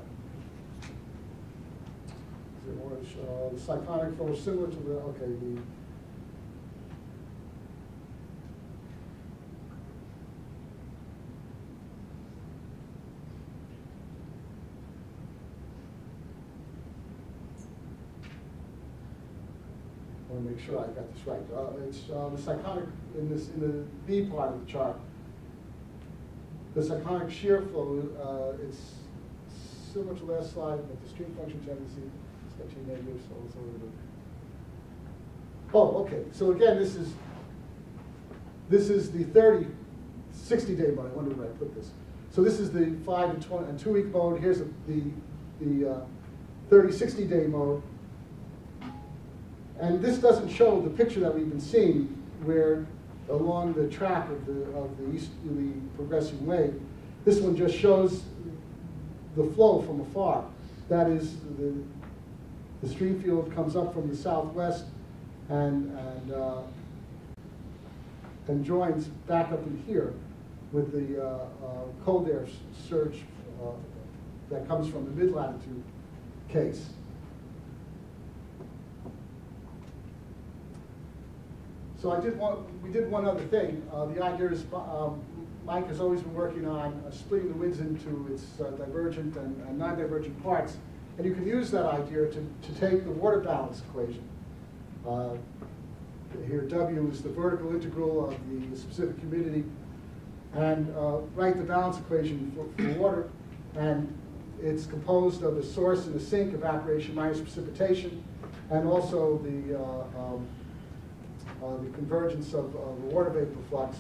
The cyclonic flow is similar to the, okay, I want to make sure I got this right. It's the cyclonic in the B part of the chart. The cyclonic shear flow, it's similar to last slide, but the stream function tendency is actually negative, so it's a little bit. Oh, okay. So again, this is the 60-day mode. I wonder where I put this. So this is the 5 and 2-week mode. Here's the 60-day mode. And this doesn't show the picture that we've been seeing, where along the track of the easterly progressing wave, this one just shows the flow from afar. That is, the stream field comes up from the southwest and joins back up in here with the cold air surge that comes from the mid-latitude case. So we did one other thing. The idea is Mike has always been working on splitting the winds into its divergent and non-divergent parts. And you can use that idea to take the water balance equation. Here W is the vertical integral of the specific humidity, and write the balance equation for water. And it's composed of a source and a sink, evaporation minus precipitation, and also the convergence of the water vapor flux.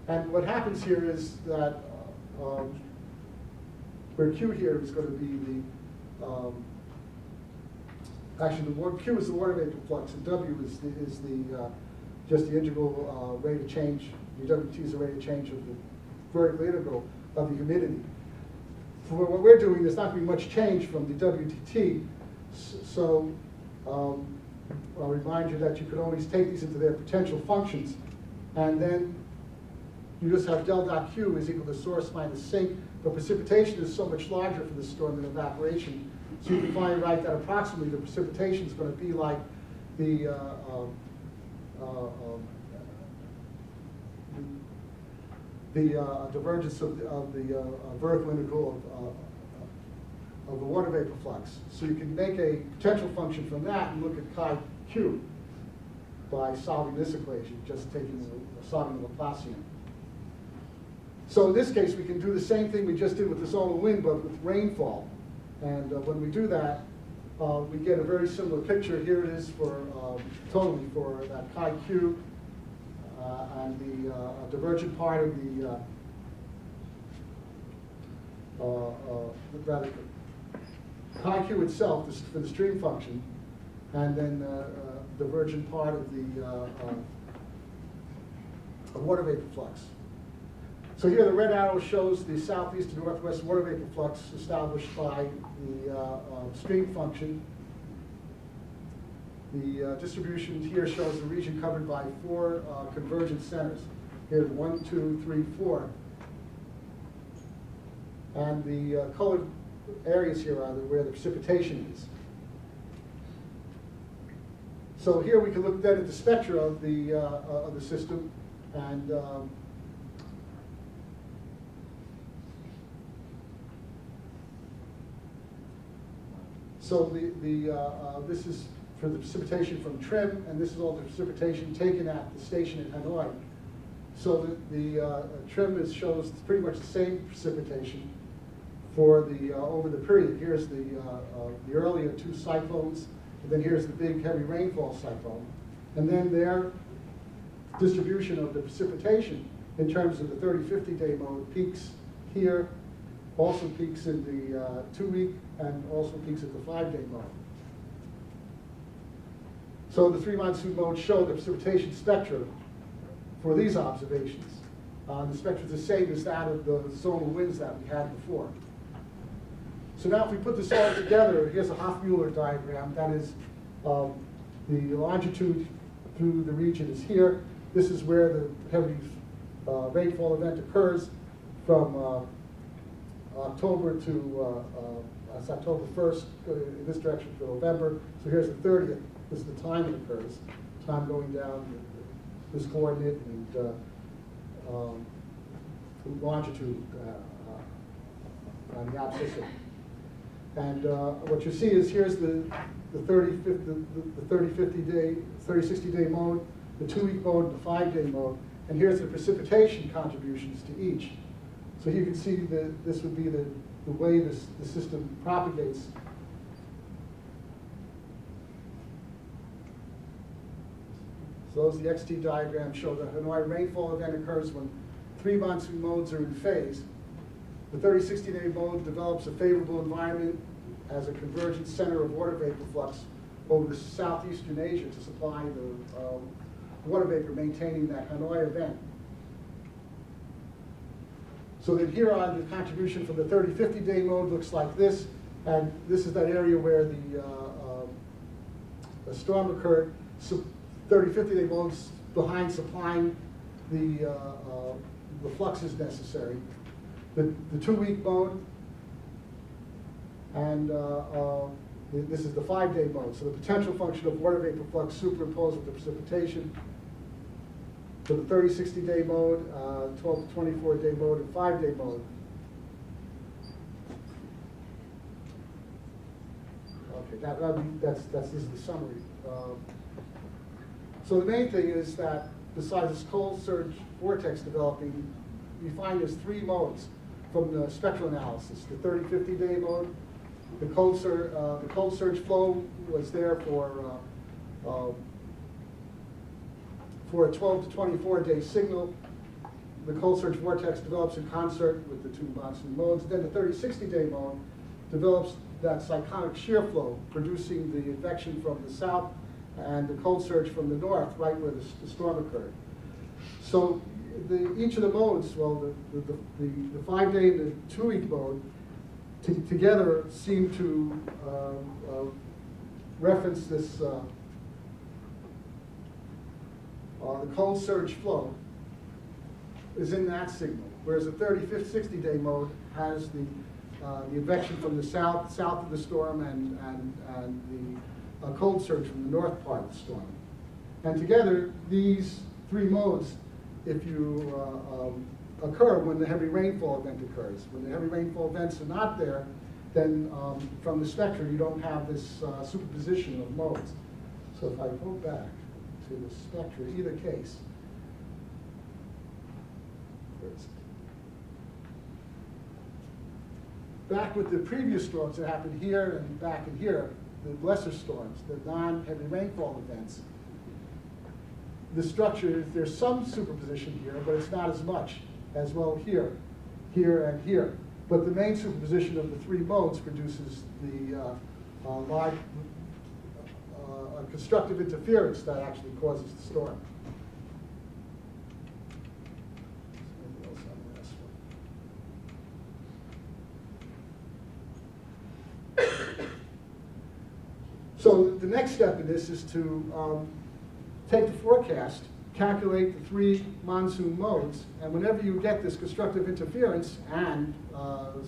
And what happens here is that where Q here is going to be the, actually the Q is the water vapor flux, and W is the just the integral rate of change. dWt is the rate of change of the vertical integral of the humidity. For what we're doing, there's not going to be much change from the dWt, so I'll remind you that you could always take these into their potential functions, and then you just have del dot Q is equal to source minus sink, but precipitation is so much larger for this storm than evaporation, so you can finally write that approximately the precipitation is going to be like the divergence of the vertical integral of the water vapor flux. So you can make a potential function from that and look at chi q by solving this equation, just solving the Laplacian. So in this case, we can do the same thing we just did with the solar wind, but with rainfall. And when we do that, we get a very similar picture. Here it is for totally for that chi q. And the divergent part of the, rather, chi q itself is for the stream function, and then divergent part of the water vapor flux. So here the red arrow shows the southeast to northwest water vapor flux established by the stream function. The distribution here shows the region covered by 4 convergent centers. Here's 1, 2, 3, 4. And the colored areas here are where the precipitation is. So here we can look then at the spectra of the system, and so this is for the precipitation from Trim, and this is all the precipitation taken at the station in Hanoi. So the Trim shows pretty much the same precipitation for the over the period. Here's the earlier 2 cyclones, and then here's the big heavy rainfall cyclone, and then their distribution of the precipitation in terms of the 30-50 day mode peaks here, also peaks in the 2-week, and also peaks at the 5-day mode. So the 3 monsoon modes show the precipitation spectra for these observations. The spectra is the same as that of the solar winds that we had before. So now if we put this all together, here's a Hofmuller diagram. That is the longitude through the region is here. This is where the heavy rainfall event occurs from October to that's October 1st in this direction to November. So here's the 30th. This is the time it occurs. Time going down this coordinate and longitude on the abscissa. And what you see is here's the 30-50 day, 30-60 day mode, the 2-week mode, and the 5-day mode. And here's the precipitation contributions to each. So you can see that this would be the way the system propagates. So those the XT diagram show the Hanoi rainfall event occurs when 3 monsoon modes are in phase. The 30-60 day mode develops a favorable environment as a convergent center of water vapor flux over the southeastern Asia to supply the water vapor maintaining that Hanoi event. So then here on the contribution from the 30-50 day mode looks like this, and this is that area where the storm occurred. So 30-50 day modes behind supplying the fluxes necessary. The 2-week mode, and this is the 5-day mode. So the potential function of water vapor flux superimposed with the precipitation. For the 30-60 day mode, 12 to 24 day mode, and 5-day mode. Okay, this is the summary. So the main thing is that besides this cold surge vortex developing, we find there's 3 modes from the spectral analysis. The 30-50 day mode, the cold surge flow was there for a 12 to 24 day signal. The cold surge vortex develops in concert with the 2 monsoon modes. Then the 30-60 day mode develops that cyclonic shear flow, producing the advection from the south and the cold surge from the north, right where the storm occurred. So each of the modes, well, the 5-day and the 2-week mode, together seem to reference this, the cold surge flow is in that signal, whereas the 35th, 60-day mode has the advection from the south of the storm and the cold surge from the north part of the storm. And together, these 3 modes, if you occur when the heavy rainfall event occurs. When the heavy rainfall events are not there, then from the spectra, you don't have this superposition of modes. So if I go back to the spectra, either case, back with the previous storms that happened here and back in here, the lesser storms, the non-heavy rainfall events, the structure, there's some superposition here, but it's not as much as well here, here, and here. But the main superposition of the 3 modes produces the large constructive interference that actually causes the storm. So the next step in this is to take the forecast, calculate the 3 monsoon modes, and whenever you get this constructive interference and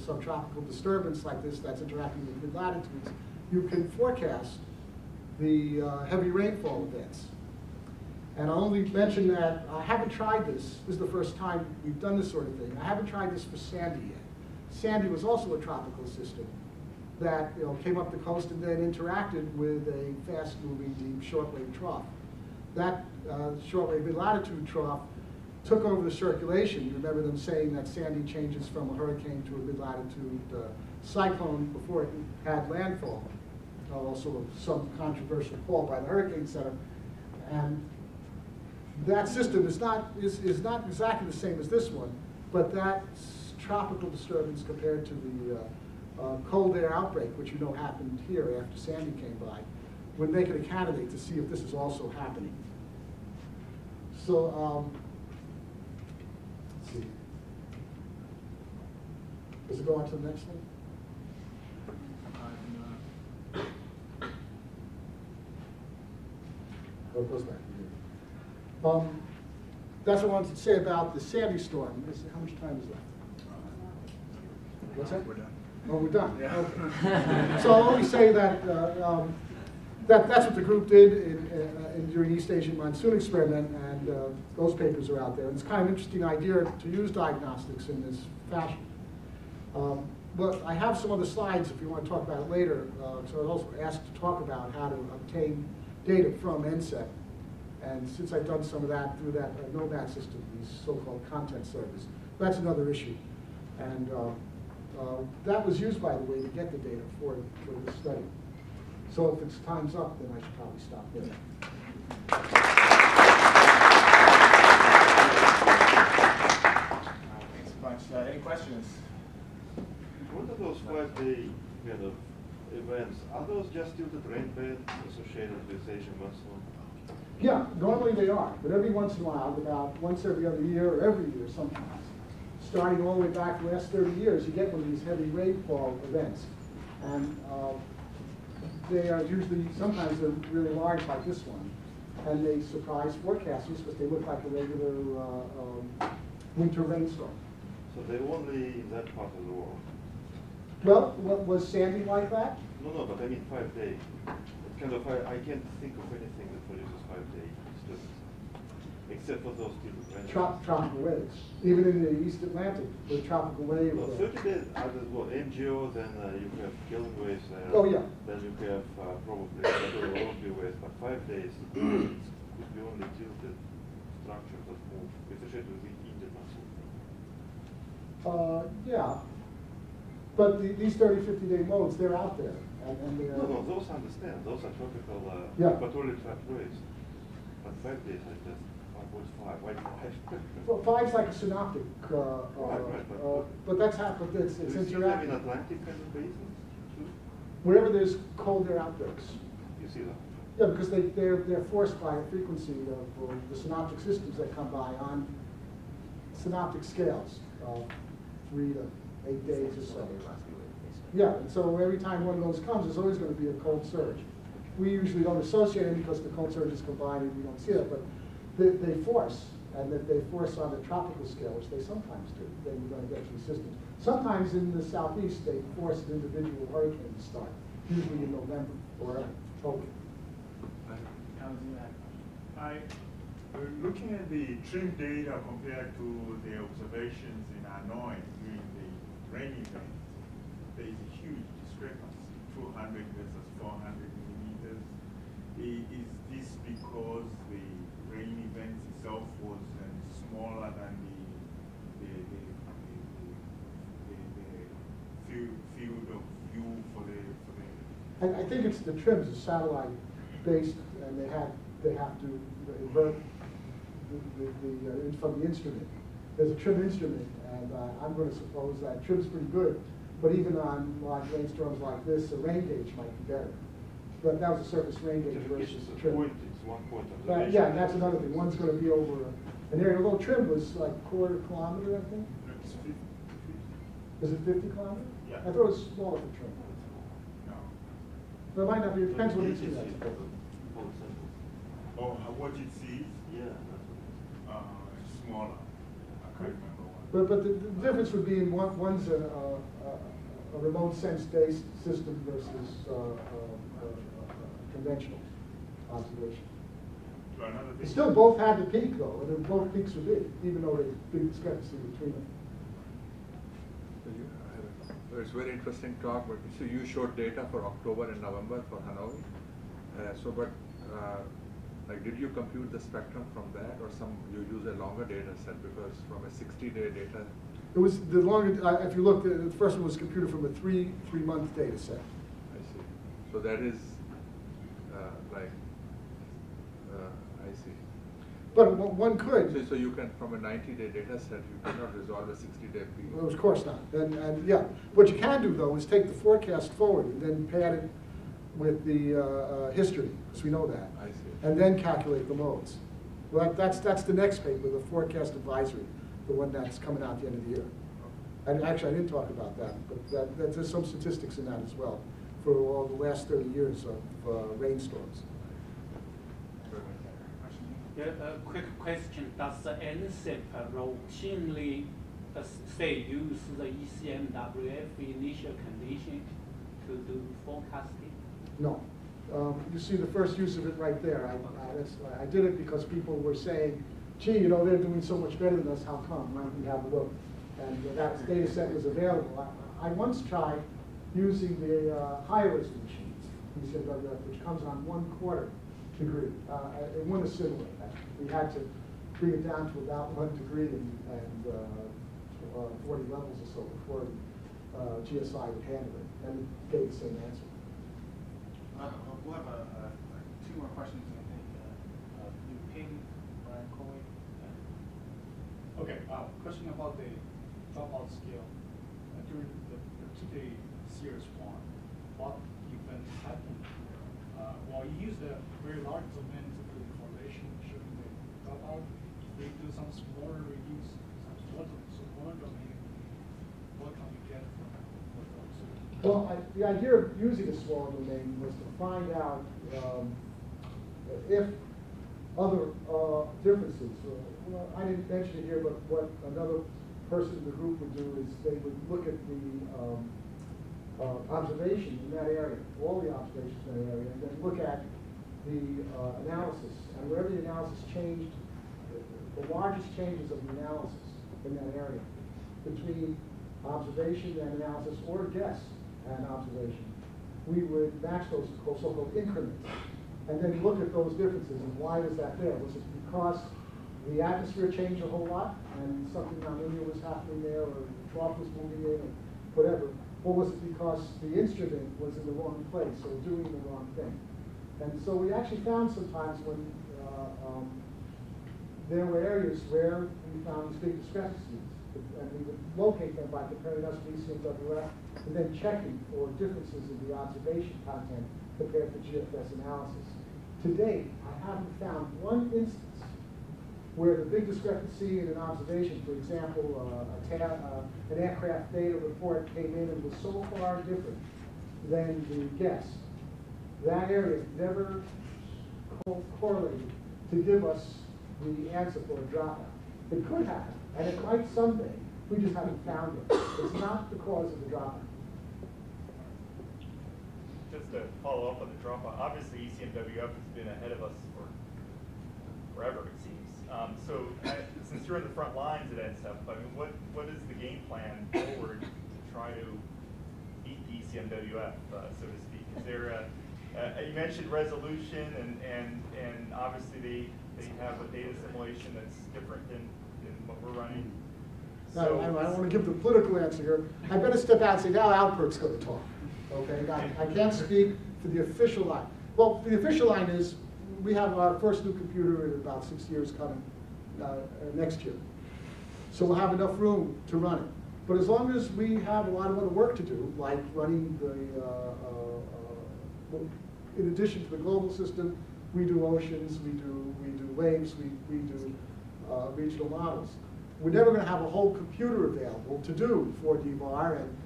subtropical disturbance like this that's interacting with mid-latitudes, you can forecast the heavy rainfall events. And I'll only mention that I haven't tried this. This is the first time we've done this sort of thing. I haven't tried this for Sandy yet. Sandy was also a tropical system that came up the coast and then interacted with a fast-moving deep shortwave trough. That shortwave mid-latitude trough took over the circulation. You remember them saying that Sandy changes from a hurricane to a mid-latitude cyclone before it had landfall. Also some controversial call by the Hurricane Center. And that system is not exactly the same as this one, but that tropical disturbance compared to the cold air outbreak, which you know happened here after Sandy came by, would make it a candidate to see if this is also happening. So, let's see. Does it go on to the next one? Oh, it goes back to here. That's what I wanted to say about the Sandy storm. How much time is left? What's that? We're done. Oh, we're done. Yeah. Okay. So I'll only say that, that's what the group did during East Asian monsoon experiment, and those papers are out there. And it's kind of an interesting idea to use diagnostics in this fashion. But I have some other slides if you want to talk about it later. So I was also asked to talk about how to obtain data from NSEC. And since I've done some of that through that NOMAD system, these so-called content servers, that's another issue. And that was used, by the way, to get the data for the study. So if it's time's up, then I should probably stop there. Thanks a bunch. Any questions? What are those 5-day kind of events? Are those just due to rain bed associated with Asian monsoon? Yeah, normally they are, but every once in a while, about once every other year or every year sometimes, starting all the way back the last 30 years, you get one of these heavy rainfall events. And they are usually, sometimes they're really large like this one. And they surprise forecasters because they look like a regular winter rainstorm. So they're only in that part of the world? Well, was Sandy like that? No, but I mean 5-day. Kind of, I can't think of anything that produces 5-day disturbance, except for those two. Tropical waves. Even in the East Atlantic, the tropical wave. Well, 30 days, what, MGO, then you have killing waves there. Oh, yeah. Then you have probably lovely waves, but 5 days it could be only tilted structures that move, especially with the Indian muscle. Yeah. But these 30, 50-day modes, they're out there. And they're, No, those I understand. Those are tropical, equatorial trapped waves. But 5 days, I just, what's 5? Why 5? Well, 5's like a synoptic. Right. But that's happened. It's Do you see them in interactive. Atlantic kind of basins too? Wherever there's cold air outbreaks. You see them? Yeah, because they're forced by a frequency of the synoptic systems that come by on synoptic scales, 3 to 8 days or so. Yeah, and so every time one of those comes, there's always going to be a cold surge. We usually don't associate it because the cold surges combine and we don't see it, but they force, and if they force on the tropical scale, which they sometimes do, then you're going to get these systems. Sometimes in the southeast, they force an individual hurricane to start, usually in November or October. Looking at the trim data compared to the observations in Hanoi during the rain event, there is a huge discrepancy, 200 versus 400 millimeters. Is this because the rain event itself was smaller than the field of view for the? I think it's the trims are satellite based, and they have to invert from the instrument. There's a trim instrument, and I'm going to suppose that trim's pretty good, but even on large rainstorms like this, a rain gauge might be better. But that was a surface rain gauge versus a trim. It's 1 point observation. Yeah, and that's another thing. One's going to be over an area. A little trim was like quarter kilometer, I think. It's 50. Is it 50 kilometers? Yeah. I thought it was smaller for trim. No. But it might not be. It depends what instrument it's for. Oh, what it sees? Yeah, that's what It's smaller. I can't remember one. But the difference would be in one's a remote sense-based system versus conventional observation. To another They thing. still both had the peak though, and both peaks were big, even though there's a big discrepancy between them. It's very interesting talk, but so you showed data for October and November for Hanoi. Like, did you compute the spectrum from that, or you use a longer data set? Because from a 60-day data, It was the longer. If you look, the first one was computed from a three-month data set. I see. So that is I see. But one could. So you can, from a 90-day data set, you cannot resolve a 60-day peak. Well, of course not. And yeah, what you can do though is take the forecast forward and then pad it with the history, because we know that. I see. And then calculate the loads. Well, that's the next paper, the forecast advisory, the one that's coming out at the end of the year. And actually, I didn't talk about that, but there's some statistics in that as well for all the last 30 years of rainstorms. Yeah, a quick question. Does the NSIP routinely, say, use the ECMWF initial condition to do forecasting? No. You see the first use of it right there. I did it because people were saying, gee, you know, they're doing so much better than us, how come? Why don't we have a look? And that data set was available. I once tried using the higher resolution, ECMWF, which comes on 1/4 degree. It went a similar. We had to bring it down to about 1 degree and 40 levels or so before GSI would handle it, and it gave the same answer. We'll have two more questions, I think. You Ping, Brian Coley. Okay, question about the dropout scale. During the particularly serious one, what event happened? Well, you use a very large domain to do the correlation showing the dropout. If we do some smaller reduce, some smaller domain, what can we get from those? Well, the idea of using a smaller domain was to find out if other differences. Well, I didn't mention it here, but what another person in the group would do is they would look at the observation in that area, all the observations in that area, and then look at the analysis. And wherever the analysis changed, the largest changes of the analysis in that area between observation and analysis, or guess and observation, we would match those so-called increments, and then look at those differences and why was that there? Was it because the atmosphere changed a whole lot and something nonlinear was happening there, or the trough was moving in, or whatever? Or was it because the instrument was in the wrong place or doing the wrong thing? And so we actually found sometimes when there were areas where we found these big discrepancies, and we would locate them by comparing us to ECMWF and then checking for differences in the observation content compared to GFS analysis. To date, I haven't found one instance where the big discrepancy in an observation, for example, an aircraft data report came in and was so far different than the guess. That area never correlated to give us the answer for a dropout. It could happen, and it might someday. We just haven't found it. It's not the cause of the dropout. Just to follow up on the dropout, obviously ECMWF has been ahead of us for forever, it seems. So since you're in the front lines of that stuff, I mean, what is the game plan forward to try to beat the ECMWF, so to speak? Is there you mentioned resolution, and obviously they have a data simulation that's different than what we're running. So, I don't want to give the political answer here. I better step out and say, now Alpert's going to talk. Okay, I can't speak for the official line. Well, the official line is, we have our first new computer in about 6 years coming next year. So we'll have enough room to run it. But as long as we have a lot of other work to do, like running in addition to the global system, we do oceans, we do waves, we do regional models. We're never going to have a whole computer available to do for DVAR, and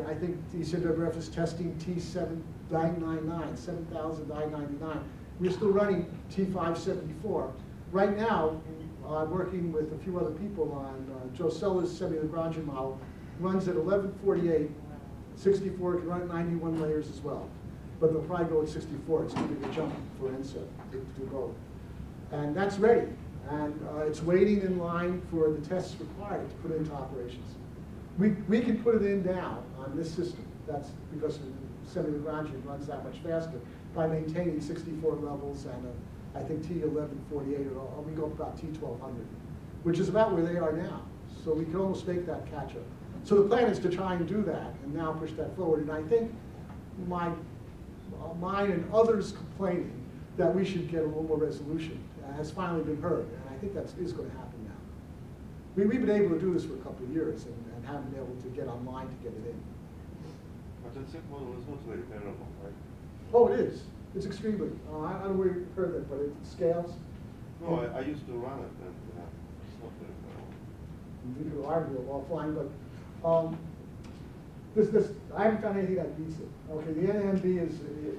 I think the ECMWF is testing T7999, 7999. We're still running T574. Right now, I'm working with a few other people on Joe Seller's semi-Lagrangian model. Runs at 1148, 64, it can run at 91 layers as well. But they'll probably go at 64. It's too big a jump for NSEP to do both. And that's ready. And it's waiting in line for the tests required to put into operations. We can put it in now on this system. That's because semi-Lagrangian runs that much faster by maintaining 64 levels and I think T1148, or we go up about T1200, which is about where they are now. So we can almost make that catch up. So the plan is to try and do that and now push that forward. And I think mine and others complaining that we should get a little more resolution has finally been heard. And I think that is going to happen now. We've been able to do this for a couple of years and haven't been able to get online to get it in. But the SIP model is not very parallel, right? Oh, it is. It's extremely. I don't know where you heard that, but it scales. No, I used to run it, and it's not very parallel. We could argue offline, but I haven't found anything that beats it. Okay, the NMB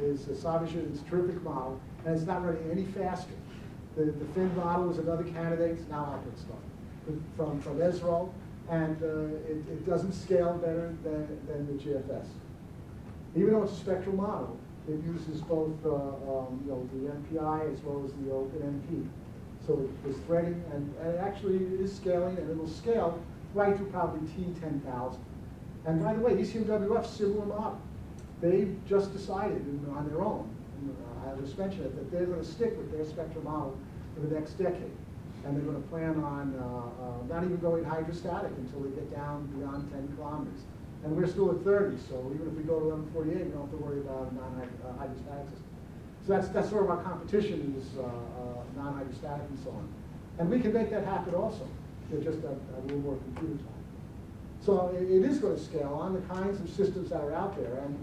is astonishing. It's a terrific model, and it's not running any faster. The Finn model is another candidate. It's now Alpert stuff from Esrael, and it doesn't scale better than the GFS. Even though it's a spectral model, it uses both the MPI as well as the OpenMP. So it's threading, and it actually is scaling, and it will scale right to probably T10,000. And by the way, ECMWF, similar model. They've just decided on their own, I just mentioned it, that they're going to stick with their spectral model for the next decade. And they're going to plan on not even going hydrostatic until they get down beyond 10 kilometers. And we're still at 30, so even if we go to 1148, we don't have to worry about a non-hydrostatic system. So that's sort of our competition is non-hydrostatic and so on. And we can make that happen also. It's just a little more computer time. So it is going to scale on the kinds of systems that are out there. And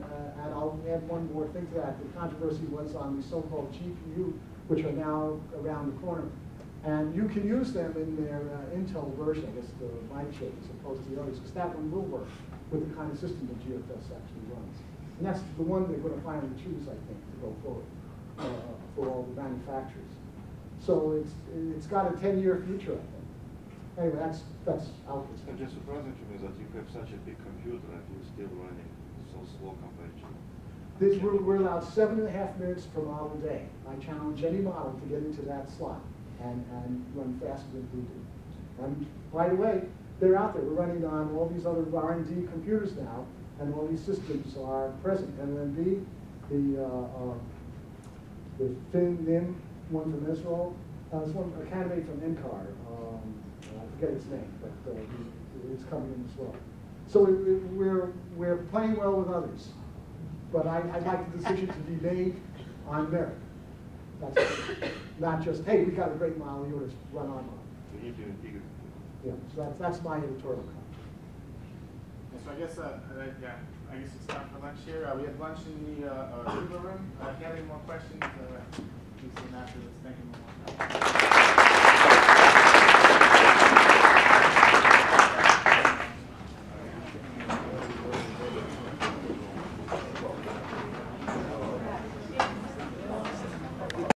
I'll add one more thing to that. The controversy was on the so-called GPU, which are now around the corner. And you can use them in their Intel version, I guess the my chip, as opposed to the others, because that one will work with the kind of system that GFS actually runs. And that's the one they're going to finally choose, I think, to go forward for all the manufacturers. So it's got a 10-year future, I think. Anyway, that's Alpert's. And just surprising to me that you have such a big computer and you're still running so slow compared to. We're allowed 7.5 minutes per model a day. I challenge any model to get into that slot and run faster than we do. And by the way, they're out there. We're running on all these other R&D computers now, and all these systems are present. NMB, the Finn NIM, one from Israel. There's a candidate from NCAR. I forget its name, but it's coming in as well. So we're playing well with others, but I'd like the decision to be made on merit. That's not just, hey, we got a great model, you want to run our model. We need to integrate. Yeah, so that's my editorial comment. So I guess I guess it's time for lunch here. We have lunch in the Cuba room. If you have any more questions, speak soon after this. Thank you very much.